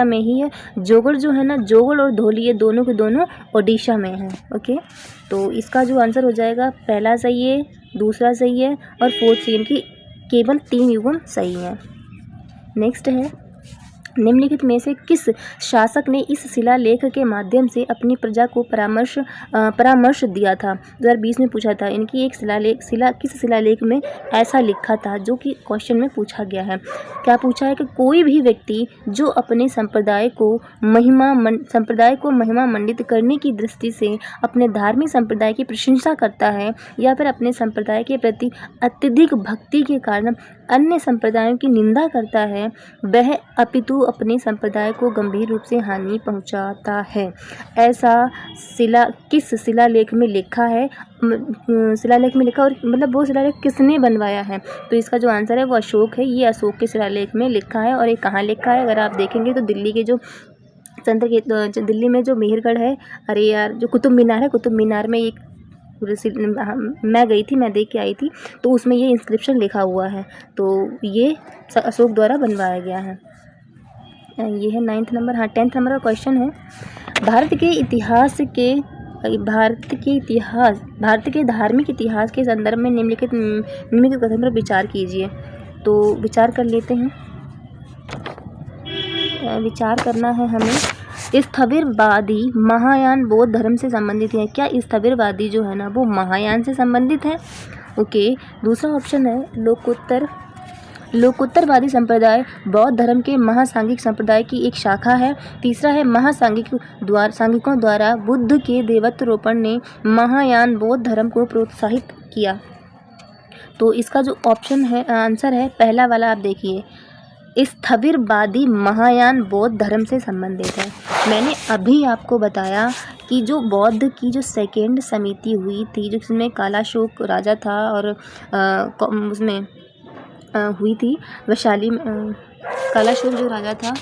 में ही है। जौगढ़ जो है ना, जौगढ़ और धौली ये दोनों के दोनों उड़ीसा में है। ओके, तो इसका जो आंसर हो जाएगा पहला सही है, दूसरा सही है और फोर्थ सही है, कि केवल 3 युग्म सही हैं। नेक्स्ट है, निम्नलिखित में से किस शासक ने इस शिलालेख के माध्यम से अपनी प्रजा को परामर्श दिया था। 2020 में पूछा था, इनकी एक किस शिलालेख में ऐसा लिखा था, जो कि क्वेश्चन में पूछा गया है। क्या पूछा है कि कोई भी व्यक्ति जो अपने संप्रदाय को महिमा मंडित करने की दृष्टि से अपने धार्मिक संप्रदाय की प्रशंसा करता है या फिर अपने संप्रदाय के प्रति अत्यधिक भक्ति के कारण अन्य संप्रदायों की निंदा करता है, वह अपितु अपने संप्रदाय को गंभीर रूप से हानि पहुंचाता है। ऐसा किस शिलालेख में लिखा है, शिलालेख में लिखा, और मतलब वो शिलालेख किसने बनवाया है? तो इसका जो आंसर है वो अशोक है। ये अशोक के शिलालेख में लिखा है। और ये कहाँ लिखा है अगर आप देखेंगे तो दिल्ली के जो दिल्ली में जो मेहरगढ़ है, अरे यार जो कुतुब मीनार है, कुतुब मीनार में एक मैं गई थी, मैं देख के आई थी, तो उसमें ये इंस्क्रिप्शन लिखा हुआ है। तो ये अशोक द्वारा बनवाया गया है। ये है 9th नंबर। हाँ, 10th नंबर का क्वेश्चन है, भारत के धार्मिक इतिहास के संदर्भ में निम्नलिखित कथन पर विचार कीजिए। तो विचार कर लेते हैं। विचार करना है हमें। स्थविरवादी महायान बौद्ध धर्म से संबंधित है। क्या स्थविरवादी जो है ना वो महायान से संबंधित है? ओके। दूसरा ऑप्शन है लोकोत्तरवादी संप्रदाय बौद्ध धर्म के महासांघिक संप्रदाय की एक शाखा है। तीसरा है सांघिकों द्वारा बुद्ध के देवत्वरोपण ने महायान बौद्ध धर्म को प्रोत्साहित किया। तो इसका जो ऑप्शन है, आंसर है पहला वाला। आप देखिए, स्थविरवादी महायान बौद्ध धर्म से संबंधित है। मैंने अभी आपको बताया कि जो बौद्ध की जो सेकेंड समिति हुई थी, जिसमें कालाशोक राजा था और उसमें हुई थी वैशाली में, कालाशोक जो राजा था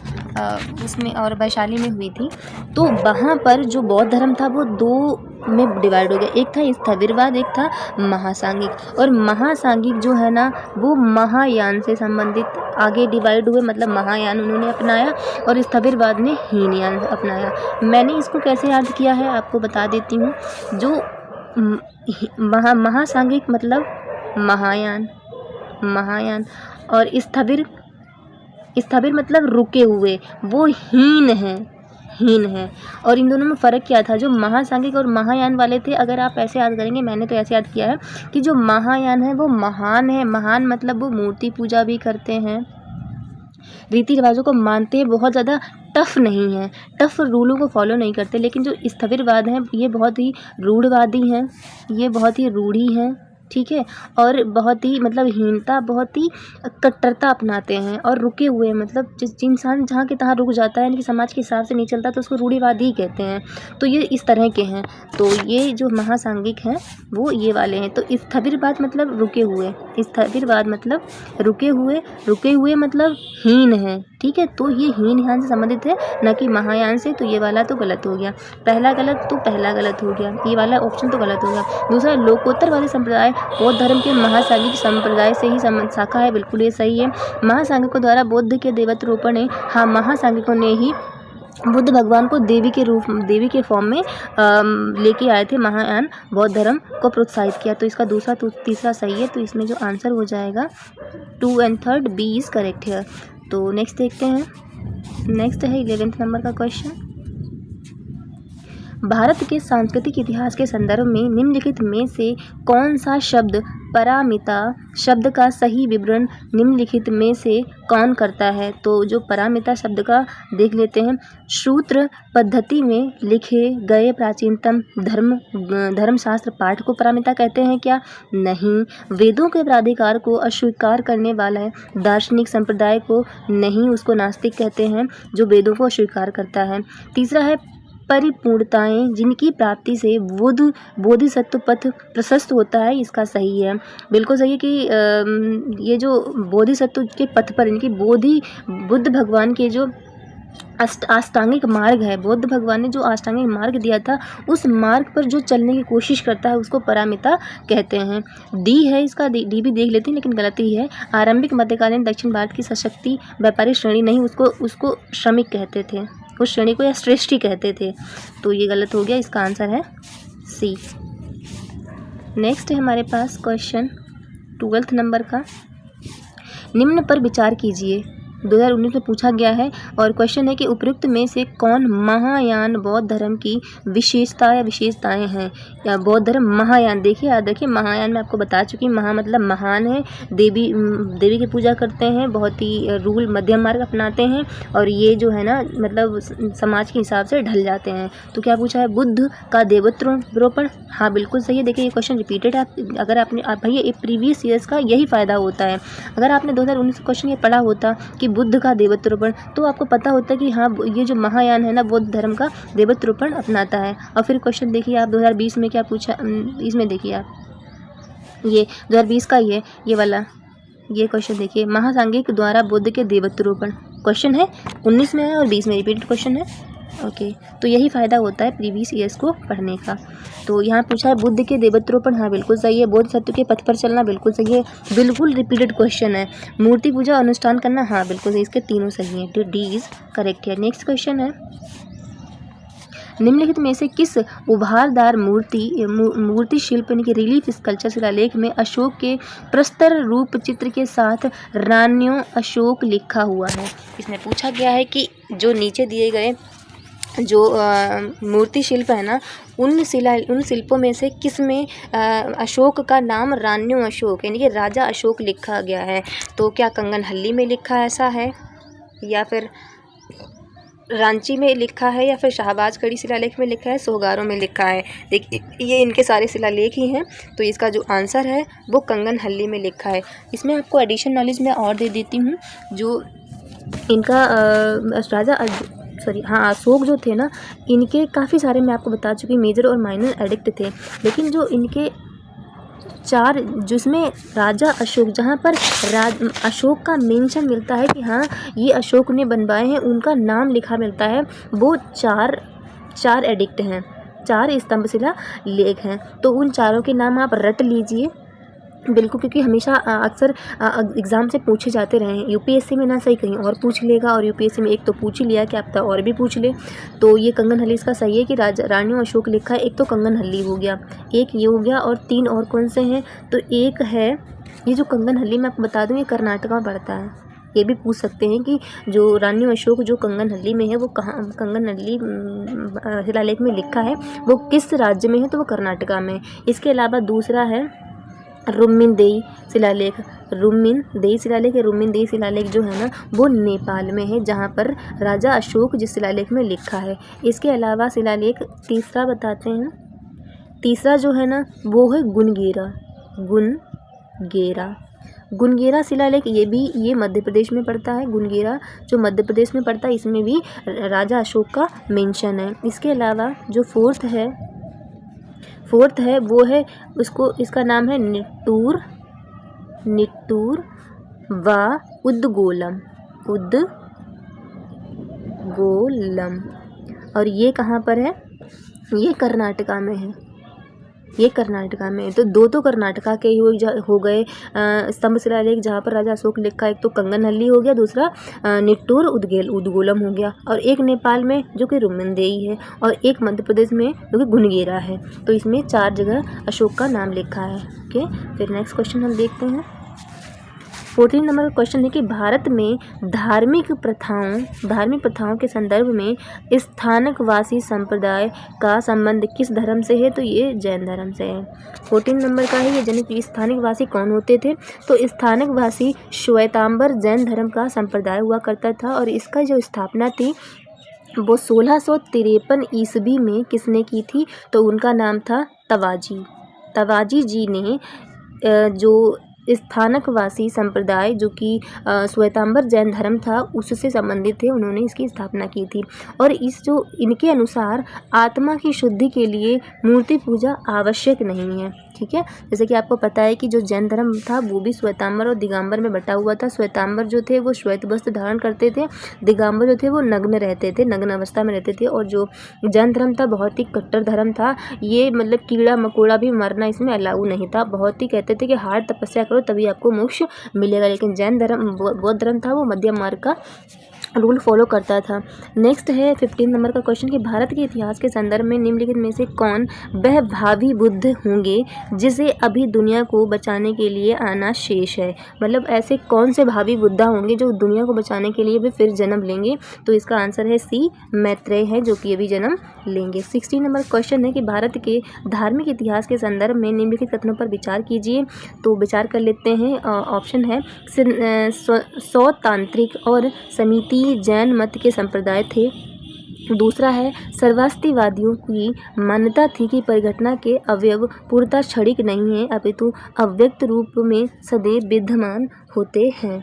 उसमें और वैशाली में हुई थी। तो वहाँ पर जो बौद्ध धर्म था वो दो में डिवाइड हो गया। एक था स्थविरवाद, एक था महासांघिक। और महासांघिक जो है ना वो महायान से संबंधित आगे डिवाइड हुए, मतलब महायान उन्होंने अपनाया और स्थविरवाद ने हीनयान अपनाया। मैंने इसको कैसे याद किया है आपको बता देती हूँ। जो महासांघिक मतलब महायान और स्थविर मतलब रुके हुए, वो हीन है। और इन दोनों में फ़र्क क्या था? जो महासांघिक और महायान वाले थे, अगर आप ऐसे याद करेंगे, मैंने तो ऐसे याद किया है कि जो महायान है वो महान है। महान मतलब वो मूर्ति पूजा भी करते हैं, रीति रिवाजों को मानते हैं, बहुत ज़्यादा टफ नहीं है, टफ रूलों को फॉलो नहीं करते। लेकिन जो स्थविरवाद हैं ये बहुत ही रूढ़वादी हैं, ये बहुत ही रूढ़ी हैं, ठीक है, और बहुत ही मतलब हीनता, बहुत ही कट्टरता अपनाते हैं और रुके हुए, मतलब जिस इंसान जहाँ के तहाँ रुक जाता है, यानी कि समाज के हिसाब से नहीं चलता, तो उसको रूढ़िवादी ही कहते हैं। तो ये इस तरह के हैं। तो ये जो महासांघिक हैं वो ये वाले हैं। तो स्थविरवाद मतलब रुके हुए, स्थविरवाद मतलब रुके हुए मतलब हीन है, ठीक है। तो ये हीनयान से संबंधित है, न कि महायान से। तो ये वाला तो गलत हो गया, पहला गलत, तो पहला गलत हो गया, ये वाला ऑप्शन तो गलत हो गया। दूसरा, लोकोत्तरवादी संप्रदाय बौद्ध धर्म के महासांघिक संप्रदाय से ही शाखा है, बिल्कुल ये सही है। महासांघिकों द्वारा बुद्ध के देवत्वरोपण है। हाँ, महासांघिकों ने ही बुद्ध भगवान को देवी के फॉर्म में लेके आए थे, महायान बौद्ध धर्म को प्रोत्साहित किया। तो इसका दूसरा तो तीसरा सही है। तो इसमें जो आंसर हो जाएगा 2 and 3 बी इज़ करेक्ट है। तो नेक्स्ट देखते हैं। नेक्स्ट है 11th नंबर का क्वेश्चन, भारत के सांस्कृतिक इतिहास के संदर्भ में निम्नलिखित में से कौन सा शब्द पारमिता शब्द का सही विवरण निम्नलिखित में से कौन करता है? तो जो पारमिता शब्द का देख लेते हैं। सूत्र पद्धति में लिखे गए प्राचीनतम धर्मशास्त्र पाठ को पारमिता कहते हैं क्या? नहीं। वेदों के प्राधिकार को अस्वीकार करने वाला दार्शनिक संप्रदाय को नहीं, उसको नास्तिक कहते हैं, जो वेदों को अस्वीकार करता है। तीसरा है परिपूर्णताएं जिनकी प्राप्ति से बोधिसत्व पथ प्रशस्त होता है, इसका सही है, बिल्कुल सही है कि ये जो बोधिसत्व के पथ पर, इनकी बुद्ध भगवान के जो अष्टांगिक मार्ग है, बुद्ध भगवान ने जो अष्टांगिक मार्ग दिया था, उस मार्ग पर जो चलने की कोशिश करता है उसको पारमिता कहते हैं। डी है इसका, डी भी देख लेते हैं लेकिन गलत ही है। आरंभिक मध्यकालीन दक्षिण भारत की सशक्ति व्यापारी श्रेणी नहीं, उसको श्रमिक कहते थे, उस श्रेणी को या श्रेष्ठी कहते थे। तो ये गलत हो गया, इसका आंसर है सी। नेक्स्ट है हमारे पास क्वेश्चन 12th नंबर का, निम्न पर विचार कीजिए। 2019 में पूछा गया है और क्वेश्चन है कि उपयुक्त में से कौन महायान बौद्ध धर्म की विशेषता या विशेषताएं हैं? या बौद्ध धर्म महायान, देखिए याद रखिए, महायान में आपको बता चुकी, महा मतलब महान है, देवी की पूजा करते हैं, बहुत ही रूल मध्यम मार्ग अपनाते हैं, और ये जो है ना मतलब समाज के हिसाब से ढल जाते हैं। तो क्या पूछा है? बुद्ध का देवत्वरोपण, हाँ बिल्कुल सही है। देखिए ये क्वेश्चन रिपीटेड है, अगर आपने भैया प्रीवियस ईयर्स का यही फ़ायदा होता है। अगर आपने 2019 क्वेश्चन ये पढ़ा होता कि बुद्ध का देवत्वरूपण, तो आपको पता होता है कि हाँ ये जो महायान है ना बौद्ध धर्म का देवत्वरूपण अपनाता है। और फिर क्वेश्चन देखिए आप 2020 में क्या पूछा, इसमें देखिए आप ये 2020 का ये वाला ये क्वेश्चन देखिए, महासांगिक द्वारा बुद्ध के देवत्वरूपण क्वेश्चन है, 19 में है और 20 में रिपीटेड क्वेश्चन है। ओके, तो यही फ़ायदा होता है प्रीवियस ईयर्स को पढ़ने का। तो यहाँ पूछा है बुद्ध के देवत्वरूपण, हाँ बिल्कुल सही है। बोध सत्व के पथ पर चलना, बिल्कुल सही है, बिल्कुल रिपीटेड क्वेश्चन है। मूर्ति पूजा अनुष्ठान करना, हाँ बिल्कुल सही, इसके तीनों सही हैं, तो डी इज करेक्ट है। नेक्स्ट क्वेश्चन है, निम्नलिखित में से किस उभारदार मूर्ति शिल्प यानी कि रिलीफ स्कल्पचर शिलालेख में अशोक के प्रस्तर रूप चित्र के साथ रान्यो अशोक लिखा हुआ है? इसमें पूछा गया है कि जो नीचे दिए गए जो मूर्ति शिल्प है ना, उन शिल्पों में से किस में अशोक का नाम रान्यो अशोक यानी कि राजा अशोक लिखा गया है? तो क्या कंगनहल्ली में लिखा ऐसा है, या फिर रांची में लिखा है, या फिर शाहबाजगढ़ी शिलालेख में लिखा है, सोहगारों में लिखा है? देखिए ये इनके सारे शिलालेख ही हैं, तो इसका जो आंसर है वो कंगनहल्ली में लिखा है। इसमें आपको एडिशन नॉलेज में और दे देती हूँ, जो इनका अशोक जो थे ना, इनके काफ़ी सारे मैं आपको बता चुकी मेजर और माइनर एडिक्ट थे, लेकिन जो इनके 4 जिसमें राजा अशोक, जहाँ पर अशोक का मेंशन मिलता है कि हाँ ये अशोक ने बनवाए हैं, उनका नाम लिखा मिलता है, वो 4 एडिक्ट हैं, 4 स्तंभशिला लेख हैं। तो उन चारों के नाम आप रट लीजिए बिल्कुल, क्योंकि हमेशा अक्सर एग्ज़ाम से पूछे जाते रहे हैं। यूपीएससी में ना सही कहीं और पूछ लेगा, और यूपीएससी में एक तो पूछ ही लिया कि आप और भी पूछ ले। तो ये कंगनहल्ली इसका सही है कि रान्यो अशोक लिखा है। एक तो कंगनहल्ली हो गया, एक ये हो गया, और 3 और कौन से हैं? तो एक है ये जो कंगनहल्ली मैं आपको बता दूँ, ये कर्नाटक में पड़ता है। ये भी पूछ सकते हैं कि जो रान्यो अशोक जो कंगनहल्ली में है वो कहाँ, कंगनहल्ली शिलालेख में लिखा है वो किस राज्य में है? तो वो कर्नाटका में। इसके अलावा दूसरा है रुम्मिनदेई शिलालेख। रुम्मिनदेई शिलालेख जो है ना वो नेपाल में है, जहाँ पर राजा अशोक जिस शिलालेख में लिखा है। इसके अलावा शिलालेख तीसरा बताते हैं, तीसरा जो है ना वो है गुनगेरा शिलालेख। ये मध्य प्रदेश में पड़ता है। गुनगेरा जो मध्य प्रदेश में पड़ता है, इसमें भी राजा अशोक का मेंशन है। इसके अलावा जो फोर्थ है वो है इसका नाम है निट्टूर व उद्गोलम। और ये कहाँ पर है? ये कर्नाटका में है। तो 2 तो कर्नाटका के ही हो गए स्तंभ शिलालेख जहाँ पर राजा अशोक लिखा है। एक तो कंगनहल्ली हो गया, दूसरा निट्टूर उद्गोलम हो गया, और एक नेपाल में जो कि रुम्मिनदेई है, और एक मध्य प्रदेश में जो कि गुनगेरा है। तो इसमें 4 जगह अशोक का नाम लिखा है। ओके, फिर नेक्स्ट क्वेश्चन हम देखते हैं। 14 नंबर का क्वेश्चन है कि भारत में धार्मिक प्रथाओं के संदर्भ में स्थानकवासी संप्रदाय का संबंध किस धर्म से है? तो ये जैन धर्म से है। 14 नंबर का है ये जनक स्थानकवासी कौन होते थे? तो स्थानकवासी श्वेतांबर जैन धर्म का संप्रदाय हुआ करता था, और इसका जो स्थापना थी वो 1653 ईस्वी में किसने की थी? तो उनका नाम था तवाजी जी ने जो स्थानकवासी संप्रदाय जो कि श्वेतांबर जैन धर्म था उससे संबंधित थे, उन्होंने इसकी स्थापना की थी। और इनके अनुसार आत्मा की शुद्धि के लिए मूर्ति पूजा आवश्यक नहीं है। ठीक है, जैसे कि आपको पता है कि जो जैन धर्म था वो भी श्वेतांबर और दिगंबर में बटा हुआ था। श्वेतांबर जो थे वो श्वेत वस्त्र धारण करते थे, दिगंबर जो थे वो नग्न अवस्था में रहते थे। और जो जैन धर्म था बहुत ही कट्टर धर्म था, ये मतलब कीड़ा मकोड़ा भी मरना इसमें अलाउ नहीं था। बहुत ही कहते थे कि हार्ड तपस्या करो तभी आपको मोक्ष मिलेगा, लेकिन जैन धर्म बौद्ध धर्म था वो मध्यम मार्ग का रूल फॉलो करता था। नेक्स्ट है 15 नंबर का क्वेश्चन कि भारत के इतिहास के संदर्भ में निम्नलिखित में से कौन वह भावी बुद्ध होंगे जिसे अभी दुनिया को बचाने के लिए आना शेष है? मतलब ऐसे कौन से भावी बुद्धा होंगे जो दुनिया को बचाने के लिए भी फिर जन्म लेंगे? तो इसका आंसर है सी, मैत्रेय है जो कि अभी जन्म लेंगे। 16 नंबर क्वेश्चन है कि भारत के धार्मिक इतिहास के संदर्भ में निम्नलिखित कथनों पर विचार कीजिए। तो विचार कर लेते हैं। ऑप्शन है सौतांत्रिक और समिति जैन मत के संप्रदाय थे। दूसरा है सर्वास्तिवादियों की मान्यता थी कि परिघटना के अवयव पूर्णतः क्षणिक नहीं है अपितु अव्यक्त रूप में सदैव विद्यमान होते हैं।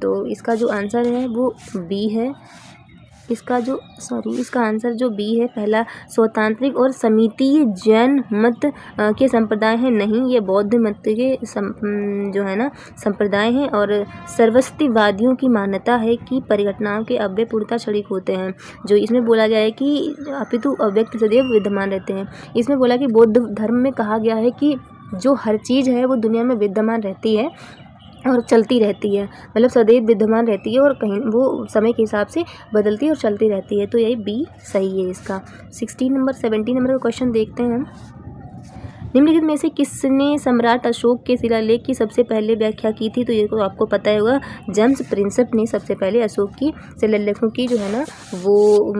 तो इसका जो आंसर है वो बी है। इसका आंसर जो बी है पहला, स्वतांत्रिक और समितीय जैन मत के संप्रदाय हैं। नहीं, ये बौद्ध मत के जो है ना संप्रदाय हैं। और सर्वस्तिवादियों की मान्यता है कि परिघटनाओं के अव्यय पूर्णतः क्षणिक होते हैं। जो इसमें बोला गया है कि अपितु अव्यक्त सदैव विद्यमान रहते हैं। इसमें बोला कि बौद्ध धर्म में कहा गया है कि जो हर चीज़ है वो दुनिया में विद्यमान रहती है और चलती रहती है, मतलब सदैव विद्यमान रहती है और कहीं वो समय के हिसाब से बदलती है और चलती रहती है। तो यही बी सही है इसका। 17 नंबर का क्वेश्चन देखते हैं हम। निम्नलिखित में से किसने सम्राट अशोक के शिलालेख की सबसे पहले व्याख्या की थी? तो ये तो आपको पता ही होगा, जेम्स प्रिंसेप ने सबसे पहले अशोक की शिलालेखों की जो है ना वो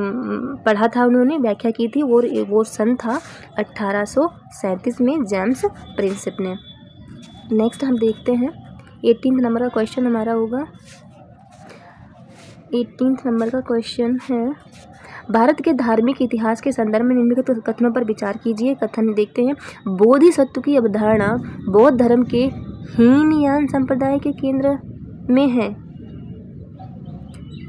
पढ़ा था, उन्होंने व्याख्या की थी। वो सन था 1837 में जेम्स प्रिंसेप ने। नेक्स्ट हम देखते हैं 18 नंबर का क्वेश्चन हमारा होगा। 18 नंबर का क्वेश्चन है, भारत के धार्मिक इतिहास के संदर्भ में निम्नलिखित कथनों पर विचार कीजिए। कथन देखते हैं। बोधिसत्व की अवधारणा बौद्ध धर्म के हीनयान संप्रदाय के केंद्र में है।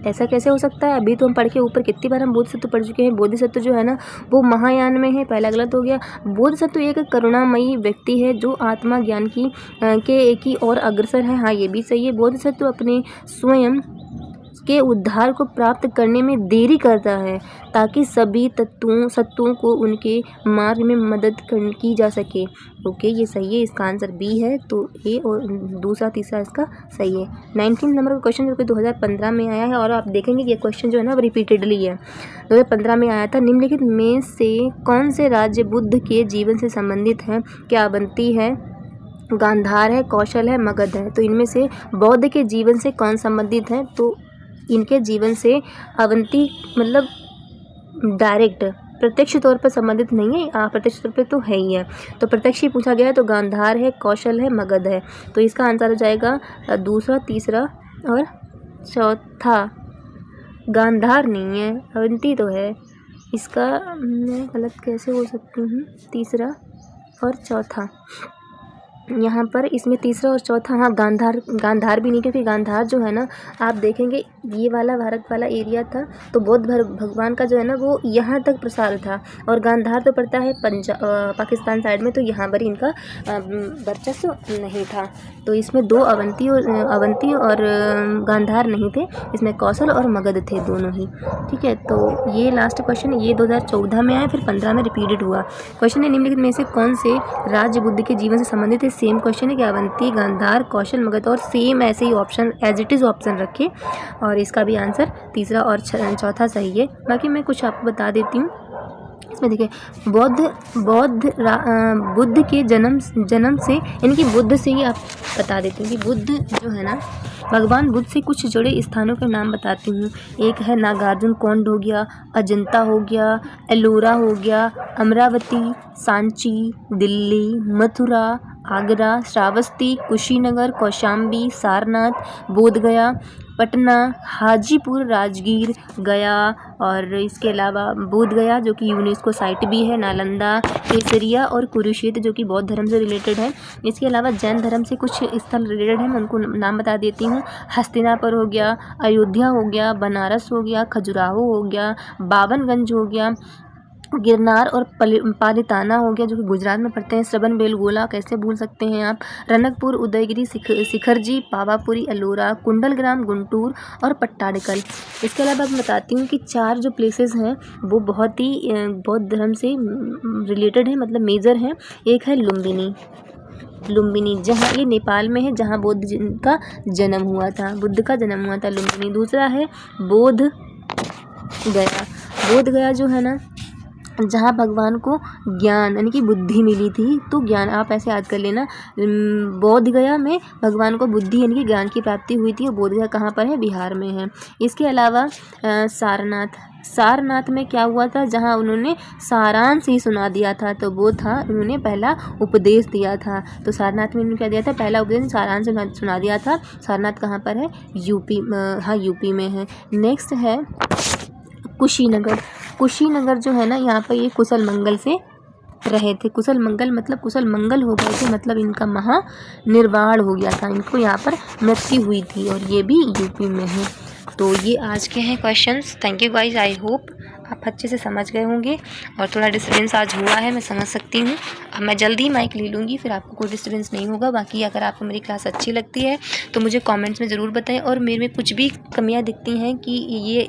ऐसा कैसे हो सकता है? अभी तो हम पढ़ के ऊपर कितनी बार हम बोधिसत्व पढ़ चुके हैं। बोधिसत्व जो है ना वो महायान में है, पहला गलत हो गया। बोधिसत्व एक करुणामयी व्यक्ति है जो आत्मा ज्ञान की ओर अग्रसर है। हाँ, ये भी सही है। बोधिसत्व अपने स्वयं के उद्धार को प्राप्त करने में देरी करता है ताकि सभी सत्वों को उनके मार्ग में मदद की जा सके। ओके, ये सही है। इसका आंसर बी है। तो ए और दूसरा तीसरा इसका सही है। 19 नंबर का क्वेश्चन जो कि 2015 में आया है और आप देखेंगे कि ये क्वेश्चन जो है ना रिपीटेडली है। 2015 में आया था। निम्नलिखित में से कौन से राज्य बुद्ध के जीवन से संबंधित है? क्या अवंती है, गांधार है, कौशल है, मगध है? तो इनमें से बौद्ध के जीवन से कौन संबंधित है? तो इनके जीवन से अवंती मतलब डायरेक्ट प्रत्यक्ष तौर पर संबंधित नहीं है, अप्रत्यक्ष तौर पर तो है ही है। तो प्रत्यक्ष ही पूछा गया है तो गांधार है, कौशल है, मगध है। तो इसका आंसर हो जाएगा दूसरा, तीसरा और चौथा। गांधार नहीं है, अवंती तो है। इसका मैं गलत कैसे हो सकती हूँ? तीसरा और चौथा यहाँ पर, इसमें तीसरा और चौथा। हाँ, गांधार भी नहीं, क्योंकि गांधार जो है ना आप देखेंगे ये वाला भारत वाला एरिया था तो बौद्ध भगवान का जो है ना वो यहाँ तक प्रसार था। और गांधार तो पड़ता है पाकिस्तान साइड में, तो यहाँ पर इनका वर्चस्व नहीं था। तो इसमें दो अवंती और गांधार नहीं थे, इसमें कौशल और मगध थे दोनों ही। ठीक है, तो ये लास्ट क्वेश्चन ये 2014 में आया, फिर 15 में रिपीटेड हुआ। क्वेश्चन है, निम्नलिखित में से कौन से राज्य बुद्ध के जीवन से संबंधित है? सेम क्वेश्चन है कि अवंती, गांधार, कौशल, मगध, और सेम ऐसे ही option as it is option रखे। और इसका भी आंसर तीसरा और चौथा सही है। बाकी मैं कुछ आपको बता देती हूँ। इसमें देखिए, बुद्ध के जन्म से, यानी कि बुद्ध से ही आप बता देती हूँ कि बुद्ध जो है ना भगवान बुद्ध से कुछ जुड़े स्थानों के नाम बताती हूँ। एक है नागार्जुन कोंड हो गया, अजंता हो गया, एलोरा हो गया, अमरावती, सांची, दिल्ली, मथुरा, आगरा, श्रावस्ती, कुशीनगर, कौशाम्बी, सारनाथ, बोधगया, पटना, हाजीपुर, राजगीर, गया, और इसके अलावा बोधगया जो कि यूनेस्को साइट भी है, नालंदा, केसरिया और कुरुक्षेत्र जो कि बौद्ध धर्म से रिलेटेड है। इसके अलावा जैन धर्म से कुछ स्थल रिलेटेड है, मैं उनको नाम बता देती हूँ। हस्तिनापुर हो गया, अयोध्या हो गया, बनारस हो गया, खजुराहो हो गया, बावनगंज हो गया, गिरनार और पालिताना हो गया जो कि गुजरात में पड़ते हैं, श्रवण बेलगोला कैसे भूल सकते हैं आप, रनकपुर, उदयगिरी, शिखरजी, पावापुरी, अलोरा, कुंडलग्राम, गुंटूर और पट्टाडकल। इसके अलावा मैं बताती हूँ कि 4 जो प्लेसेस हैं वो बहुत ही बौद्ध धर्म से रिलेटेड है, मतलब मेजर हैं। एक है लुम्बिनी जहाँ ये नेपाल में है, जहाँ बुद्ध का जन्म हुआ था, लुम्बिनी। दूसरा है बोध गया जो है ना जहाँ भगवान को ज्ञान यानी कि बुद्धि मिली थी। तो ज्ञान आप ऐसे याद कर लेना, बोध गया में भगवान को बुद्धि यानी कि ज्ञान की प्राप्ति हुई थी। और बोध गया कहाँ पर है? बिहार में है। इसके अलावा सारनाथ में क्या हुआ था? जहाँ उन्होंने सारांश ही सुना दिया था, तो वो था उन्होंने पहला उपदेश दिया था। तो सारनाथ में उन्होंने क्या दिया था? पहला उपदेश सारांश सुना दिया था। सारनाथ कहाँ पर है? यूपी, हाँ यूपी में है। नेक्स्ट है कुशीनगर जो है ना यहाँ पर ये कुशल मंगल से रहे थे। कुशल मंगल मतलब कुशल मंगल हो गए थे, मतलब इनका महानिर्वाण हो गया था, इनको यहाँ पर मृत्यु हुई थी और ये भी यूपी में है। तो ये आज के हैं questions. Thank you guys, I hope आप अच्छे से समझ गए होंगे। और थोड़ा डिस्टर्बेंस आज हुआ है, मैं समझ सकती हूँ। अब मैं जल्दी माइक ले लूँगी, फिर आपको कोई डिस्टर्बेंस नहीं होगा। बाकी अगर आपको मेरी क्लास अच्छी लगती है तो मुझे कमेंट्स में ज़रूर बताएं, और मेरे में कुछ भी कमियाँ दिखती हैं कि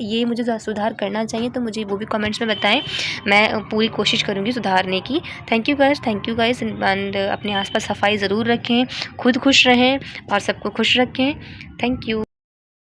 ये मुझे सुधार करना चाहिए तो मुझे वो भी कमेंट्स में बताएं। मैं पूरी कोशिश करूँगी सुधारने की। थैंक यू गाइस एंड अपने आसपास सफाई ज़रूर रखें, खुद खुश रहें और सबको खुश रखें। Thank you.